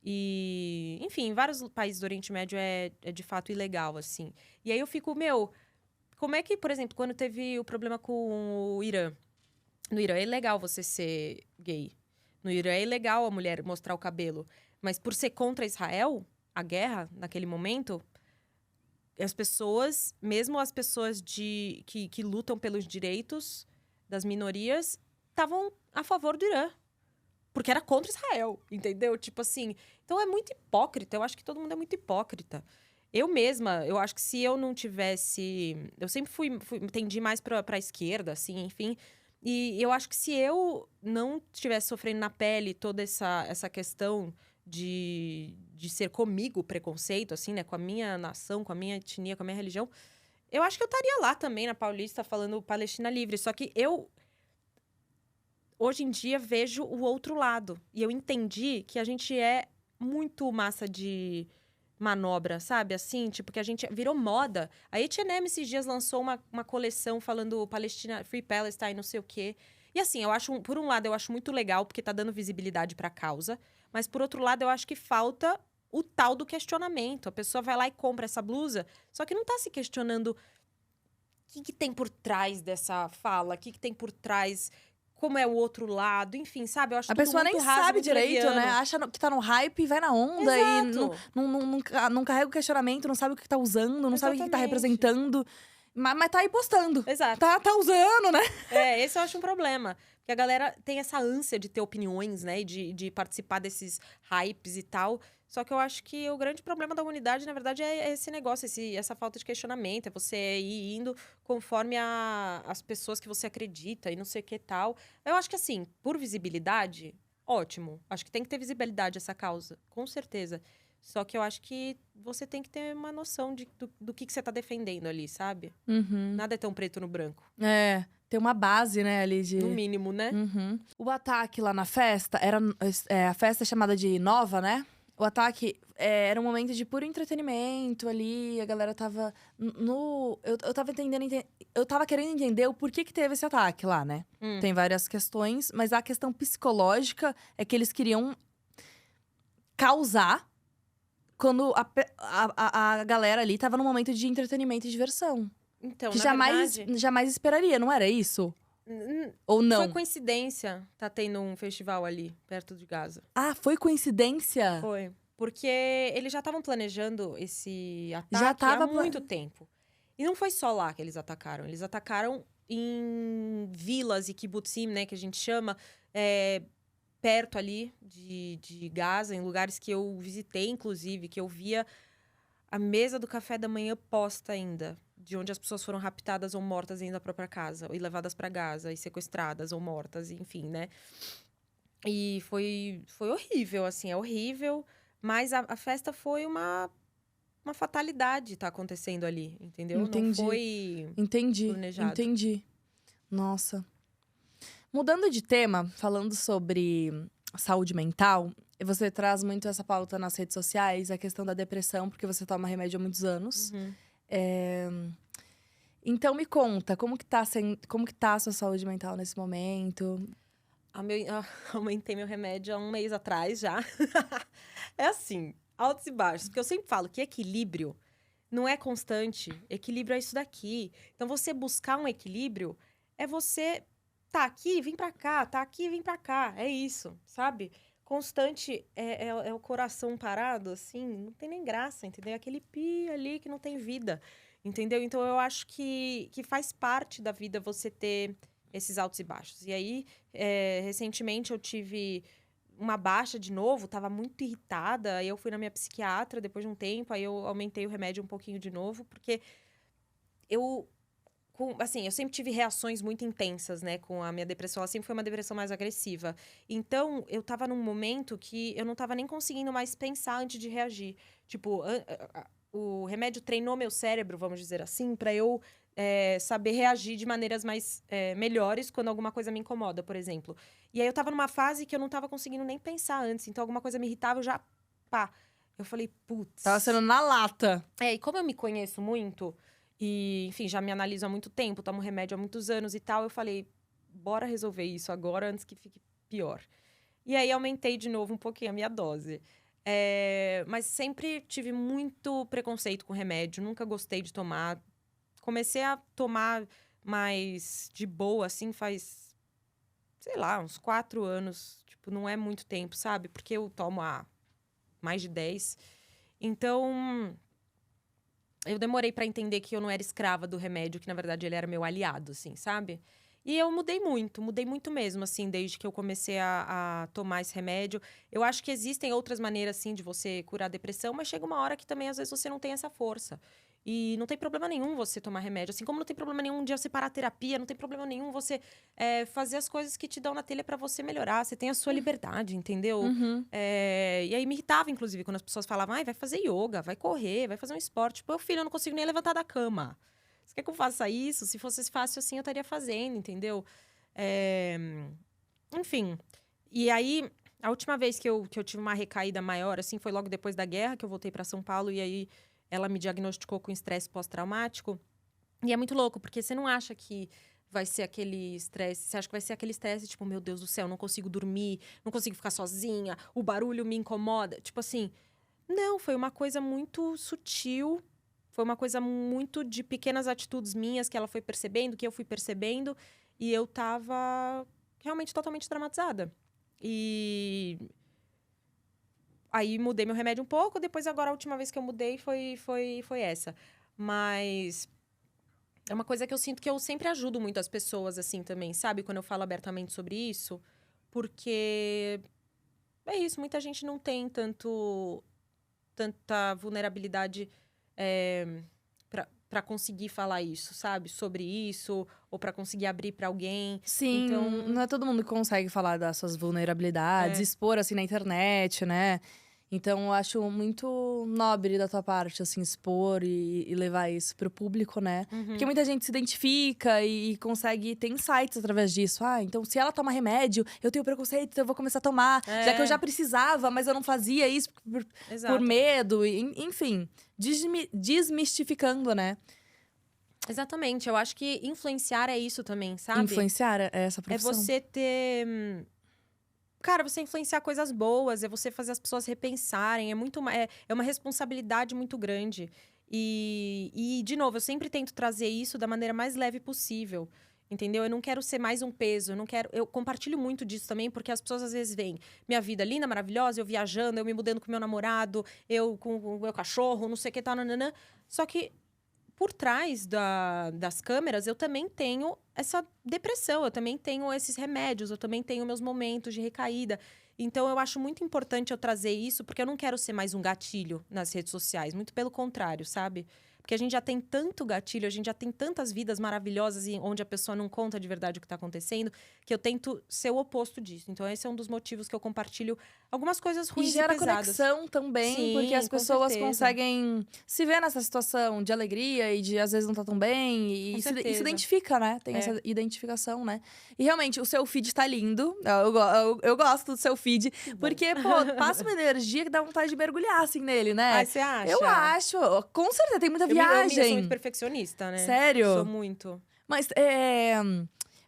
E, enfim, em vários países do Oriente Médio é de fato ilegal, assim. E aí eu fico, como é que, por exemplo, quando teve o problema com o Irã? No Irã é ilegal você ser gay. No Irã é ilegal a mulher mostrar o cabelo. Mas por ser contra Israel, a guerra, naquele momento, as pessoas, mesmo as pessoas que lutam pelos direitos das minorias, estavam a favor do Irã. Porque era contra Israel, entendeu? Tipo assim, então é muito hipócrita. Eu acho que todo mundo é muito hipócrita. Eu mesma, eu acho que se eu não tivesse... Eu sempre tendi mais pra esquerda, assim, enfim. E eu acho que se eu não estivesse sofrendo na pele toda essa questão de ser comigo o preconceito, assim, né? Com a minha nação, com a minha etnia, com a minha religião, eu acho que eu estaria lá também, na Paulista, falando Palestina livre. Só que eu, hoje em dia, vejo o outro lado. E eu entendi que a gente é muito massa de manobra, sabe? Assim, tipo, que a gente virou moda. A H&M esses dias lançou uma coleção falando Palestina, Free Palestine, não sei o quê. E assim, eu acho, por um lado, eu acho muito legal, porque tá dando visibilidade pra causa. Mas por outro lado, eu acho que falta o tal do questionamento. A pessoa vai lá e compra essa blusa, só que não tá se questionando o que tem por trás dessa fala, o que tem por trás, como é o outro lado, enfim, sabe? Eu acho A tudo pessoa muito nem raso, sabe muito direito, né? leviano. Acha que tá no hype e vai na onda. E Exato. não carrega o questionamento, não sabe o que tá usando, não sabe o que tá Exatamente. representando. Mas tá aí postando. Exato. Tá usando, né? Esse eu acho um problema. Porque a galera tem essa ânsia de ter opiniões, né? E de participar desses hypes e tal. Só que eu acho que o grande problema da humanidade, na verdade, é esse negócio, essa falta de questionamento. É você ir indo conforme as pessoas que você acredita e não sei o que tal. Eu acho que, assim, por visibilidade, ótimo. Acho que tem que ter visibilidade essa causa, com certeza. Só que eu acho que você tem que ter uma noção do que você tá defendendo ali, sabe? Uhum. Nada é tão preto no branco. Tem uma base, né, ali de... No mínimo, né? Uhum. O ataque lá na festa, a festa é chamada de Nova, né? O ataque era um momento de puro entretenimento ali, a galera tava eu tava eu tava querendo entender o porquê que teve esse ataque lá, né? Tem várias questões, mas a questão psicológica é que eles queriam causar quando a galera ali tava num momento de entretenimento e diversão. Então, Que na jamais verdade, esperaria, não era isso? n- Ou foi não? coincidência tá tendo um festival ali, perto de Gaza. Ah, foi coincidência? Foi. Porque eles já estavam planejando esse Já ataque tava há muito tempo. E não foi só lá que eles atacaram. Eles atacaram em vilas e kibbutzim, né, que a gente chama, perto ali de Gaza, em lugares que eu visitei, inclusive, que eu via a mesa do café da manhã posta ainda, de onde as pessoas foram raptadas ou mortas dentro da própria casa, e levadas para Gaza, e sequestradas ou mortas, enfim, né? E foi horrível, assim, é horrível, mas a festa foi uma fatalidade tá acontecendo ali, entendeu? Não Entendi. foi Entendi. planejado. Entendi. Nossa. Mudando de tema, falando sobre saúde mental, você traz muito essa pauta nas redes sociais, a questão da depressão, porque você toma remédio há muitos anos. Uhum. Então me conta, como que tá a sua saúde mental nesse momento? Aumentei meu remédio há um mês atrás já. É assim, altos e baixos. Porque eu sempre falo que equilíbrio não é constante. Equilíbrio é isso daqui. Então, você buscar um equilíbrio é você tá aqui, vem pra cá, tá aqui, vem pra cá. É isso, sabe? Constante é o coração parado, assim, não tem nem graça, entendeu? É aquele pi ali que não tem vida, entendeu? Então, eu acho que faz parte da vida você ter esses altos e baixos. E aí, recentemente, eu tive uma baixa de novo, tava muito irritada. Aí eu fui na minha psiquiatra depois de um tempo, aí eu aumentei o remédio um pouquinho de novo, porque eu sempre tive reações muito intensas, né, com a minha depressão. Ela sempre foi uma depressão mais agressiva. Então, eu tava num momento que eu não tava nem conseguindo mais pensar antes de reagir. Tipo, o remédio treinou meu cérebro, vamos dizer assim, pra eu saber reagir de maneiras mais melhores quando alguma coisa me incomoda, por exemplo. E aí eu tava numa fase que eu não tava conseguindo nem pensar antes. Então, alguma coisa me irritava, eu já, pá. Eu falei, putz. Tava sendo na lata. E como eu me conheço muito, e, enfim, já me analiso há muito tempo, tomo remédio há muitos anos e tal, eu falei, bora resolver isso agora antes que fique pior. E aí, aumentei de novo um pouquinho a minha dose. Mas sempre tive muito preconceito com remédio, nunca gostei de tomar. Comecei a tomar mais de boa, assim, faz, sei lá, uns 4 anos. Tipo, não é muito tempo, sabe? Porque eu tomo há mais de 10. Então, eu demorei pra entender que eu não era escrava do remédio, que na verdade ele era meu aliado, assim, sabe? E eu mudei muito mesmo, assim, desde que eu comecei a tomar esse remédio. Eu acho que existem outras maneiras, assim, de você curar a depressão, mas chega uma hora que também, às vezes, você não tem essa força. E não tem problema nenhum você tomar remédio. Assim como não tem problema nenhum um dia você parar a terapia, não tem problema nenhum você fazer as coisas que te dão na telha pra você melhorar. Você tem a sua liberdade, entendeu? Uhum. E aí me irritava, inclusive, quando as pessoas falavam, ai, vai fazer yoga, vai correr, vai fazer um esporte. Tipo, filho, eu não consigo nem levantar da cama. Você quer que eu faça isso? Se fosse fácil assim, eu estaria fazendo, entendeu? Enfim. E aí, A última vez que eu tive uma recaída maior, assim, foi logo depois da guerra, que eu voltei para São Paulo. E aí, ela me diagnosticou com estresse pós-traumático. E é muito louco, porque você não acha que vai ser aquele estresse. Você acha que vai ser aquele estresse, tipo, meu Deus do céu, não consigo dormir, não consigo ficar sozinha, o barulho me incomoda. Tipo assim, não, foi uma coisa muito sutil. Foi uma coisa muito de pequenas atitudes minhas que ela foi percebendo, que eu fui percebendo. E eu tava realmente totalmente traumatizada. E aí mudei meu remédio um pouco. Depois, agora, a última vez que eu mudei foi essa. Mas é uma coisa que eu sinto que eu sempre ajudo muito as pessoas, assim, também, sabe? Quando eu falo abertamente sobre isso. Porque é isso, muita gente não tem tanta vulnerabilidade para conseguir falar isso, sabe? Sobre isso, ou para conseguir abrir para alguém. Sim, Então, não é todo mundo que consegue falar das suas vulnerabilidades, expor assim na internet, né? Então eu acho muito nobre da tua parte, assim, expor e levar isso pro público, né? Porque muita gente se identifica e consegue ter insights através disso. Ah, então se ela toma remédio, eu tenho preconceito, então eu vou começar a tomar. Já que eu já precisava, mas eu não fazia isso por medo. Enfim, desmistificando, né? Exatamente. Eu acho que influenciar é isso também, sabe? Influenciar é essa profissão. É você ter... Cara, você influenciar coisas boas, é você fazer as pessoas repensarem. É uma responsabilidade muito grande. E, de novo, eu sempre tento trazer isso da maneira mais leve possível. Entendeu? Eu não quero ser mais um peso. Eu compartilho muito disso também, porque as pessoas às vezes veem minha vida linda, maravilhosa, eu viajando, eu me mudando com meu namorado, eu com o meu cachorro, não sei o que tal, nananã. Só que por trás das câmeras, eu também tenho essa depressão, eu também tenho esses remédios, eu também tenho meus momentos de recaída. Então, eu acho muito importante eu trazer isso, porque eu não quero ser mais um gatilho nas redes sociais. Muito pelo contrário, sabe? Porque a gente já tem tanto gatilho, a gente já tem tantas vidas maravilhosas onde a pessoa não conta de verdade o que está acontecendo, que eu tento ser o oposto disso. Então, esse é um dos motivos que eu compartilho algumas coisas ruins e gera pesadas. conexão também, Sim, porque as com pessoas certeza. conseguem se ver nessa situação de alegria e de às vezes não tá tão bem. E se identifica, né? Tem essa identificação, né? E realmente, o seu feed tá lindo. Eu gosto do seu feed. Porque, pô, passa uma energia que dá vontade de mergulhar, assim, nele, né? Ai, você acha? Eu acho. Com certeza, tem muita Eu viagem. sou muito perfeccionista, né? Sério? Sou muito. Mas,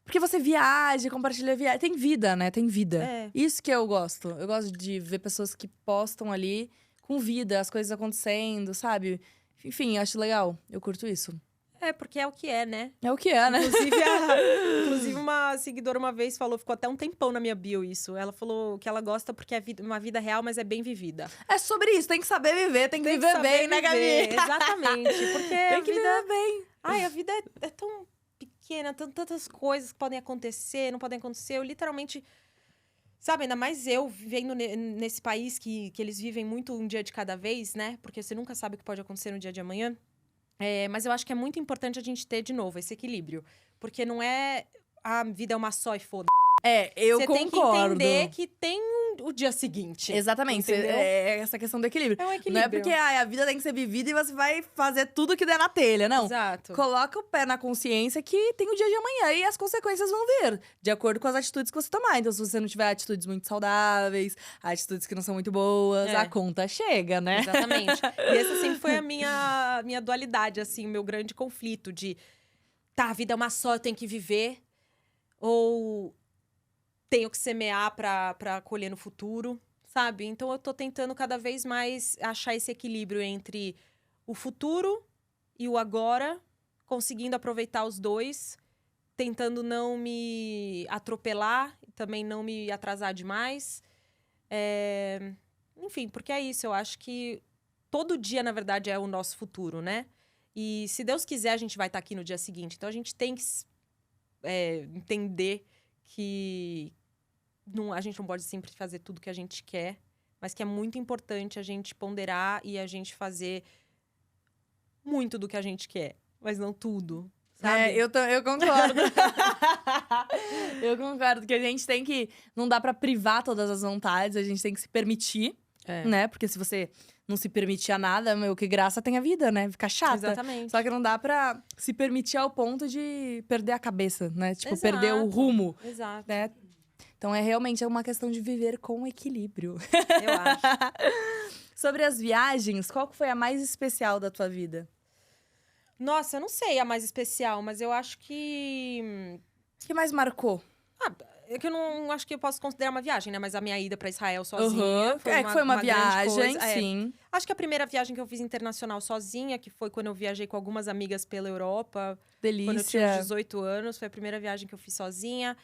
porque você viaja, compartilha viagem. Tem vida, né? Tem vida. É. Isso que eu gosto. Eu gosto de ver pessoas que postam ali com vida, as coisas acontecendo, sabe? Enfim, acho legal. Eu curto isso. É, porque é o que é, né? É o que é, né? Inclusive, uma seguidora uma vez falou, ficou até um tempão na minha bio isso. Ela falou que ela gosta porque é uma vida real, mas é bem vivida. É sobre isso, tem que saber viver, tem que viver bem, né, Gabi? Exatamente, porque tem que viver bem. Ai, a vida é tão pequena, tantas coisas que podem acontecer, não podem acontecer. Eu literalmente... Sabe, ainda mais eu vivendo nesse país que eles vivem muito um dia de cada vez, né? Porque você nunca sabe o que pode acontecer no dia de amanhã. Mas eu acho que é muito importante a gente ter, de novo, esse equilíbrio. Porque não é... A vida é uma só e foda. Eu concordo. Você tem que entender que tem o dia seguinte. Exatamente. É essa questão do equilíbrio. É um equilíbrio. Não é porque a vida tem que ser vivida e você vai fazer tudo que der na telha, não. Exato. Coloca o pé na consciência que tem o dia de amanhã e as consequências vão vir, de acordo com as atitudes que você tomar. Então, se você não tiver atitudes muito saudáveis, atitudes que não são muito boas, a conta chega, né? Exatamente. E essa sempre foi a minha dualidade, assim, o meu grande conflito de... Tá, a vida é uma só, eu tenho que viver. Ou... tenho que semear pra colher no futuro, sabe? Então, eu tô tentando cada vez mais achar esse equilíbrio entre o futuro e o agora, conseguindo aproveitar os dois, tentando não me atropelar, também não me atrasar demais. Enfim, porque é isso, eu acho que todo dia, na verdade, é o nosso futuro, né? E se Deus quiser, a gente vai estar aqui no dia seguinte. Então, a gente tem que entender que a gente não pode sempre fazer tudo que a gente quer, mas que é muito importante a gente ponderar e a gente fazer muito do que a gente quer, mas não tudo, sabe? Eu concordo. Eu concordo que a gente tem que... Não dá pra privar todas as vontades, a gente tem que se permitir, né? Porque se você não se permitir a nada, que graça tem a vida, né? Fica chata. Exatamente. Só que não dá pra se permitir ao ponto de perder a cabeça, né? Tipo, perder o rumo. Exato. Né? Então, realmente uma questão de viver com equilíbrio. Eu acho. Sobre as viagens, qual que foi a mais especial da tua vida? Nossa, eu não sei a mais especial, mas eu acho que... O que mais marcou? É que eu não acho que eu posso considerar uma viagem, né? Mas a minha ida pra Israel sozinha Uhum. Que foi uma grande viagem, coisa. É. sim. Acho que a primeira viagem que eu fiz internacional sozinha, que foi quando eu viajei com algumas amigas pela Europa, quando eu tinha uns Delícia. 18 anos, foi a primeira viagem que eu fiz sozinha.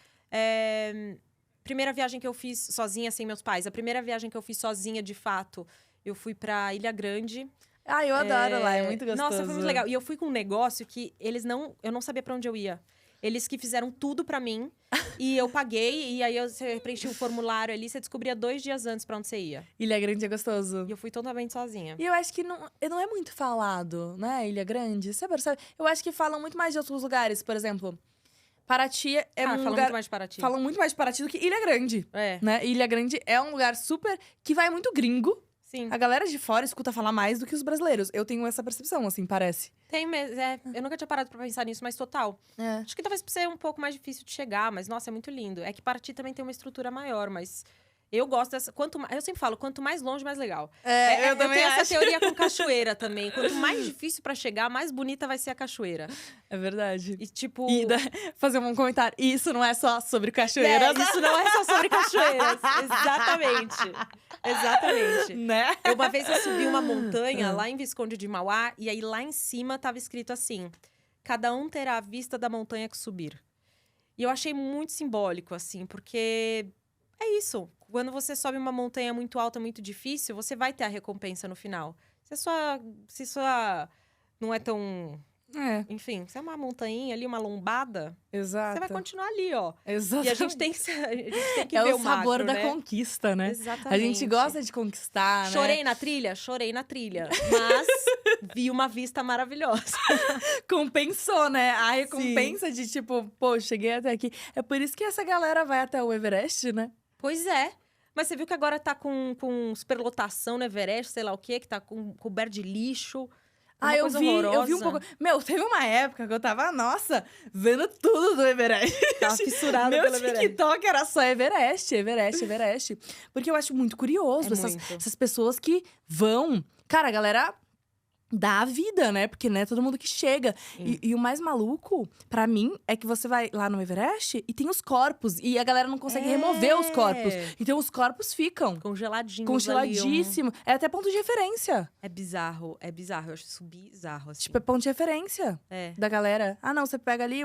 Primeira viagem que eu fiz sozinha sem meus pais. A primeira viagem que eu fiz sozinha, de fato, eu fui pra Ilha Grande. Ah, eu adoro lá, é muito gostoso. Nossa, foi muito legal. E eu fui com um negócio que eu não sabia pra onde eu ia. Eles que fizeram tudo pra mim. E eu paguei, e aí você preenchia um formulário ali, você descobria 2 dias antes pra onde você ia. Ilha Grande é gostoso. E eu fui totalmente sozinha. E eu acho que não é muito falado, né, Ilha Grande? Você percebe? Eu acho que falam muito mais de outros lugares. Por exemplo, Paraty é um falam lugar... muito mais de Paraty. Falam muito mais de Paraty do que Ilha Grande, É, né? Ilha Grande é um lugar super... que vai muito gringo. sim. A galera de fora escuta falar mais do que os brasileiros. Eu tenho essa percepção, assim, parece. Tem mesmo, eu nunca tinha parado pra pensar nisso, mas total. É. Acho que talvez por ser um pouco mais difícil de chegar, mas nossa, é muito lindo. É que Paraty também tem uma estrutura maior, mas eu gosto dessa. Eu sempre falo, quanto mais longe, mais legal. Eu também tenho acho. essa teoria com cachoeira também. Quanto mais difícil pra chegar, mais bonita vai ser a cachoeira. É verdade. E tipo. Fazer um comentário. Isso não é só sobre cachoeiras. Isso não é só sobre cachoeiras. Exatamente. Né? Uma vez eu subi uma montanha lá em Visconde de Mauá, e aí lá em cima tava escrito assim: cada um terá a vista da montanha que subir. E eu achei muito simbólico, assim, porque é isso. Quando você sobe uma montanha muito alta, muito difícil, você vai ter a recompensa no final. Se sua não é tão. É, Enfim, se é uma montanha ali, uma lombada, exato. você vai continuar ali, ó. Exatamente. E a gente tem que É ver o sabor macro, da né? conquista, né? Exatamente. A gente gosta de conquistar, né? Chorei na trilha, mas vi uma vista maravilhosa. Compensou, né? A recompensa de tipo, pô, cheguei até aqui. É por isso que essa galera vai até o Everest, né? Pois é. Mas você viu que agora tá com superlotação no Everest, sei lá o quê, que tá coberto de lixo. Uma Eu coisa vi horrorosa. um pouco. Meu, teve uma época que eu tava, nossa, vendo tudo do Everest. Tava fissurada Meu pelo Everest. TikTok era só Everest. Porque eu acho muito curioso muito. essas pessoas que vão. Cara, a galera dá a vida, né? Porque não é todo mundo que chega. E o mais maluco, pra mim, é que você vai lá no Everest e tem os corpos. E a galera não consegue remover os corpos. Então os corpos ficam Congeladinhos congeladíssimo. É até ponto de referência. É bizarro. Eu acho isso bizarro, assim. Tipo, é ponto de referência É. da galera. Ah, não, você pega ali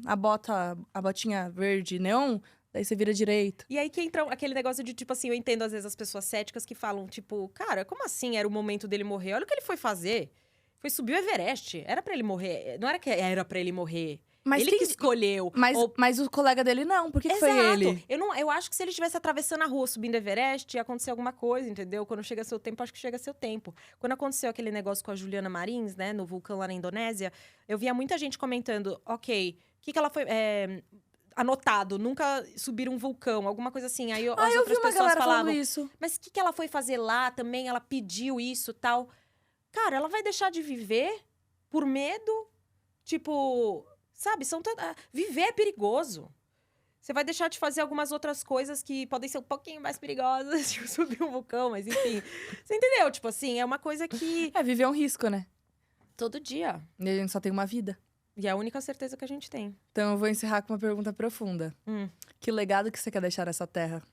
a botinha verde neon, daí você vira direito. E aí que entra aquele negócio de, tipo assim, eu entendo às vezes as pessoas céticas que falam, tipo, cara, como assim era o momento dele morrer? Olha o que ele foi fazer. Foi subir o Everest. Era pra ele morrer. Não era que era pra ele morrer. Mas ele que escolheu. Mas o colega dele não, por que foi ele? Eu acho que se ele estivesse atravessando a rua, subindo o Everest, ia acontecer alguma coisa, entendeu? Quando chega seu tempo, acho que chega seu tempo. Quando aconteceu aquele negócio com a Juliana Marins, né, no vulcão lá na Indonésia, eu via muita gente comentando, ok, o que ela foi... anotado, nunca subir um vulcão, alguma coisa assim. Aí as eu vi outras uma pessoas galera falavam, falando isso. mas o que ela foi fazer lá também? Ela pediu isso, tal. Cara, ela vai deixar de viver por medo? Tipo, sabe? Viver é perigoso. Você vai deixar de fazer algumas outras coisas que podem ser um pouquinho mais perigosas, tipo subir um vulcão, mas enfim. Você entendeu? Tipo assim, é uma coisa que... Viver é um risco, né? Todo dia. E a gente só tem uma vida. E é a única certeza que a gente tem. Então eu vou encerrar com uma pergunta profunda. Que legado que você quer deixar nessa terra?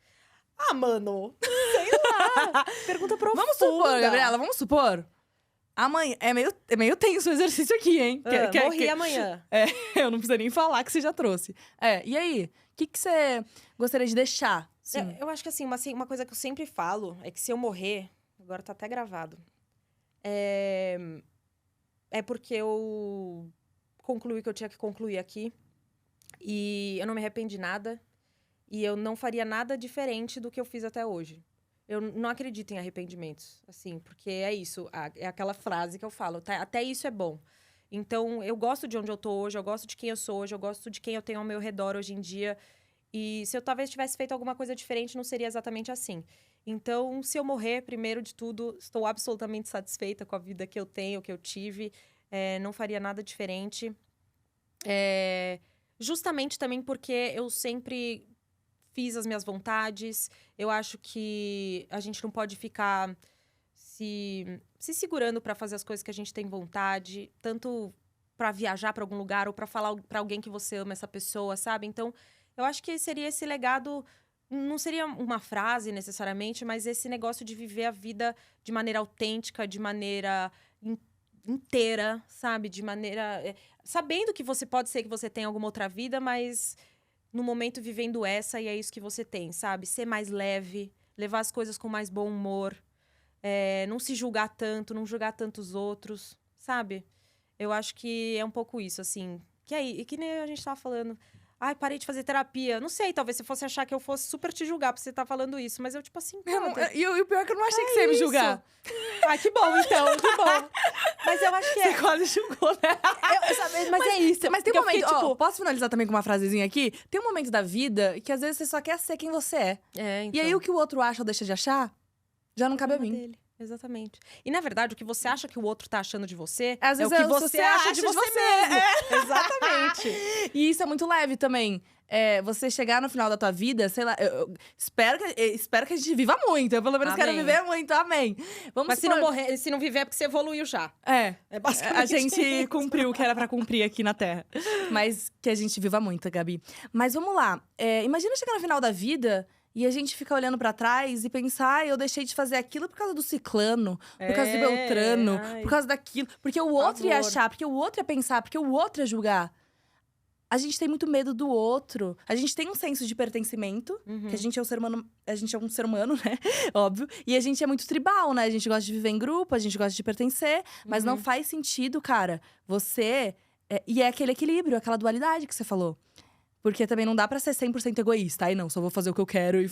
Ah, mano! Sei lá! Pergunta profunda. Vamos supor, Gabriela, vamos supor. Amanhã. É meio tenso o exercício aqui, hein? Morri amanhã. Eu não preciso nem falar que você já trouxe. E aí? O que você gostaria de deixar? Sim. Eu acho que assim, uma coisa que eu sempre falo é que se eu morrer, agora tá até gravado, é porque eu concluí o que eu tinha que concluir aqui. E eu não me arrependi de nada. E eu não faria nada diferente do que eu fiz até hoje. Eu não acredito em arrependimentos, assim, porque é isso. É aquela frase que eu falo, tá? Até isso é bom. Então, eu gosto de onde eu tô hoje, eu gosto de quem eu sou hoje, eu gosto de quem eu tenho ao meu redor hoje em dia. E se eu talvez tivesse feito alguma coisa diferente, não seria exatamente assim. Então, se eu morrer, primeiro de tudo, estou absolutamente satisfeita com a vida que eu tenho, que eu tive. Não faria nada diferente. Justamente também porque eu sempre fiz as minhas vontades. Eu acho que a gente não pode ficar se segurando pra fazer as coisas que a gente tem vontade. Tanto pra viajar pra algum lugar ou pra falar pra alguém que você ama essa pessoa, sabe? Então, eu acho que seria esse legado... Não seria uma frase, necessariamente, mas esse negócio de viver a vida de maneira autêntica, de maneira inteira, sabe? De maneira... sabendo que você pode ser que você tenha alguma outra vida, mas no momento vivendo essa, e é isso que você tem, sabe? Ser mais leve, levar as coisas com mais bom humor, não se julgar tanto, não julgar tantos outros, sabe? Eu acho que é um pouco isso, assim. E que nem a gente tava falando... Ai, parei de fazer terapia. Não sei, talvez você fosse achar que eu fosse super te julgar por você estar falando isso. Mas eu, tipo assim, E o pior é que eu não achei que você ia me julgar. Ai, que bom, então, que bom. Mas eu acho que Você quase julgou, né? Mas é isso. Mas tem um momento, fiquei, tipo... posso finalizar também com uma frasezinha aqui? Tem um momento da vida que às vezes você só quer ser quem você é. Então. E aí o que o outro acha ou deixa de achar, já não cabe a mim. Dele. Exatamente. E, na verdade, o que você acha que o outro tá achando de você às vezes é o que você acha de você mesmo. Exatamente. E isso é muito leve também. Você chegar no final da tua vida, sei lá… Eu espero que a gente viva muito. Eu, pelo menos, quero viver muito. Amém. Mas se não morrer, se não viver, é porque você evoluiu já. É basicamente a gente cumpriu o que era pra cumprir aqui na Terra. Mas que a gente viva muito, Gabi. Mas vamos lá. Imagina chegar no final da vida… E a gente fica olhando pra trás e pensar, eu deixei de fazer aquilo por causa do ciclano, por causa do Beltrano, por causa daquilo. Porque o outro ia achar, porque o outro ia pensar, porque o outro ia julgar. A gente tem muito medo do outro. A gente tem um senso de pertencimento, que a gente é um ser humano, né? Óbvio. E a gente é muito tribal, né? A gente gosta de viver em grupo, a gente gosta de pertencer. Mas não faz sentido, cara, você… E é aquele equilíbrio, aquela dualidade que você falou. Porque também não dá pra ser 100% egoísta. Aí não, só vou fazer o que eu quero e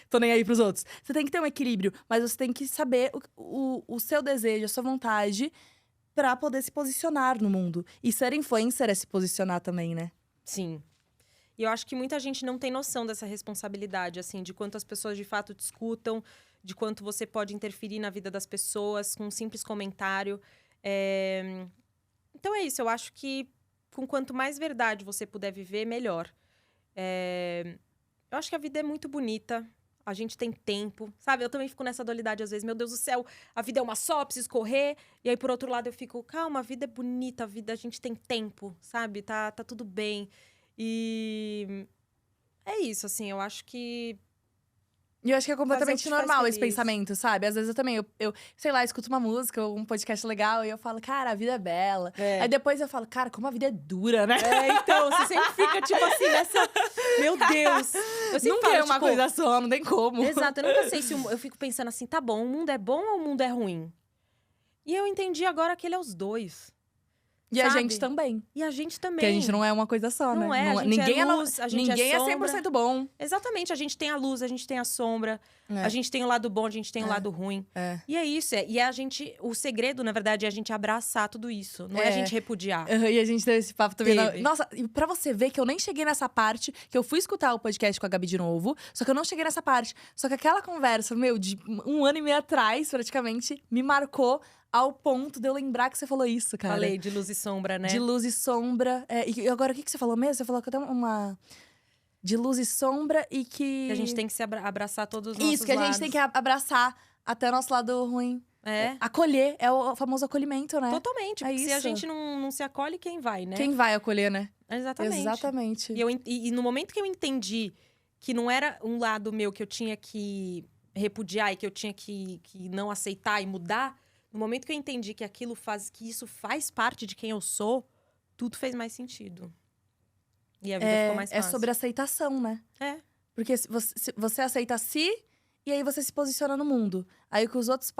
tô nem aí pros outros. Você tem que ter um equilíbrio, mas você tem que saber o seu desejo, a sua vontade pra poder se posicionar no mundo. E ser influencer é se posicionar também, né? Sim. E eu acho que muita gente não tem noção dessa responsabilidade, assim, de quanto as pessoas de fato te escutam, de quanto você pode interferir na vida das pessoas com um simples comentário. Então é isso, eu acho que com quanto mais verdade você puder viver, melhor. Eu acho que a vida é muito bonita. A gente tem tempo, sabe? Eu também fico nessa dualidade às vezes. Meu Deus do céu, a vida é uma só, preciso correr. E aí, por outro lado, eu fico… Calma, a vida é bonita, a gente tem tempo, sabe? Tá tudo bem. E… é isso, assim, eu acho que… E eu acho que é completamente normal esse pensamento, sabe? Às vezes eu também, eu sei lá, escuto uma música ou um podcast legal e eu falo, cara, a vida é bela. Aí depois eu falo, cara, como a vida é dura, né? Então, você sempre fica, tipo assim, nessa… Meu Deus! Eu sempre nunca falo, é uma coisa só, não tem como. Exato, eu nunca sei se… Eu fico pensando assim, tá bom, o mundo é bom ou o mundo é ruim? E eu entendi agora que ele é os dois. E a gente também. E a gente também. Porque a gente não é uma coisa só, não né? A gente ninguém é luz, a gente ninguém é sombra. 100% bom. Exatamente, a gente tem a luz, a gente tem a sombra. A gente tem o lado bom, a gente tem o lado ruim. E é isso, e a gente… O segredo, na verdade, é a gente abraçar tudo isso. Não é a gente repudiar. E a gente teve esse papo também. Nossa, e pra você ver que eu nem cheguei nessa parte, que eu fui escutar o podcast com a Gabi de novo, só que eu não cheguei nessa parte. Só que aquela conversa, de 1 ano e meio atrás, praticamente, me marcou ao ponto de eu lembrar que você falou isso, cara. Falei de luz e sombra, né? De luz e sombra. E agora, o que você falou mesmo? Você falou que eu tenho uma… De luz e sombra e que… Que a gente tem que se abraçar todos os nossos Isso, que a gente tem que abraçar até o nosso lado ruim. Acolher, é o famoso acolhimento, né? Totalmente, porque se a gente não se acolhe, quem vai, né? Quem vai acolher, né? Exatamente. E no momento que eu entendi que não era um lado meu que eu tinha que repudiar e que eu tinha que não aceitar e mudar… No momento que eu entendi que que isso faz parte de quem eu sou, tudo fez mais sentido. E a vida ficou mais fácil. É sobre aceitação, né? Porque você aceita si, e aí você se posiciona no mundo. Aí o que os outros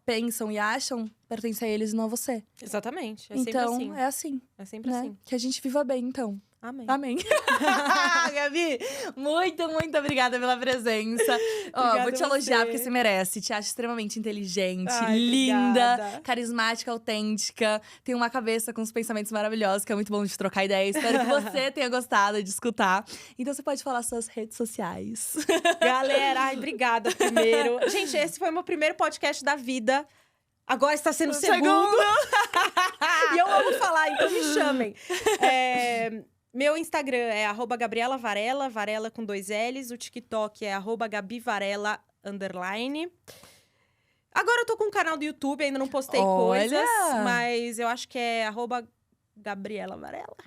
pensam e acham pertence a eles e não a você. Exatamente. Então, é assim. É sempre assim. Que a gente viva bem, então. Amém. Amém. Gabi, muito, muito obrigada pela presença. Vou te elogiar, porque você merece. Te acho extremamente inteligente, linda, obrigada. Carismática, autêntica. Tem uma cabeça com uns pensamentos maravilhosos, que é muito bom de trocar ideia. Espero que você tenha gostado de escutar. Então, você pode falar suas redes sociais. Galera, obrigada primeiro. Gente, esse foi o meu primeiro podcast da vida. Agora está sendo o segundo. E eu amo falar, então me chamem. Meu Instagram é @Gabriela Varela, Varela com 2 L's. O TikTok é @GabiVarela_. Agora eu tô com um canal do YouTube, ainda não postei coisas, mas eu acho que é @Gabriela Varela.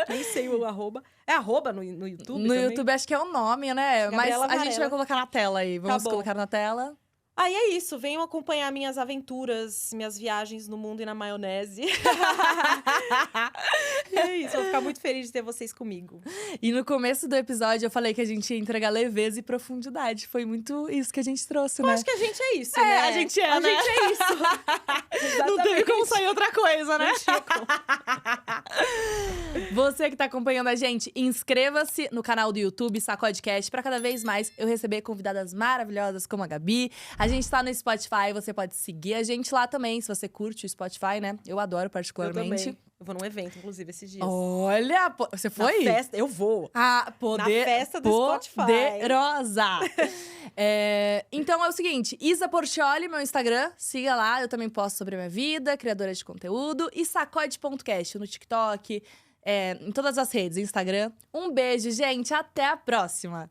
Nem sei o arroba. É arroba no YouTube No também? YouTube acho que é o nome, né? Gabriela Mas a gente Varela. vai colocar na tela aí. Vamos bom. colocar na tela. Aí é isso, venham acompanhar minhas aventuras, minhas viagens no mundo e na maionese. E é isso, vou ficar muito feliz de ter vocês comigo. E no começo do episódio eu falei que a gente ia entregar leveza e profundidade. Foi muito isso que a gente trouxe, Eu né? acho que a gente é isso, né? a gente é, A né? gente é isso. Não teve como sair outra coisa, né? Não tinha como. Você que tá acompanhando a gente, inscreva-se no canal do YouTube Sacodecast pra cada vez mais eu receber convidadas maravilhosas como a Gabi. A gente tá no Spotify, você pode seguir a gente lá também, se você curte o Spotify, né? Eu adoro Eu particularmente. também. Eu vou num evento, inclusive, esses dias. Olha, você foi? Na festa, eu vou. Ah, Na festa do Spotify. Poderosa! Então é o seguinte, Isa Portioli, meu Instagram, siga lá, eu também posto sobre a minha vida, criadora de conteúdo, e sacode.cast no TikTok, em todas as redes, Instagram. Um beijo, gente, até a próxima!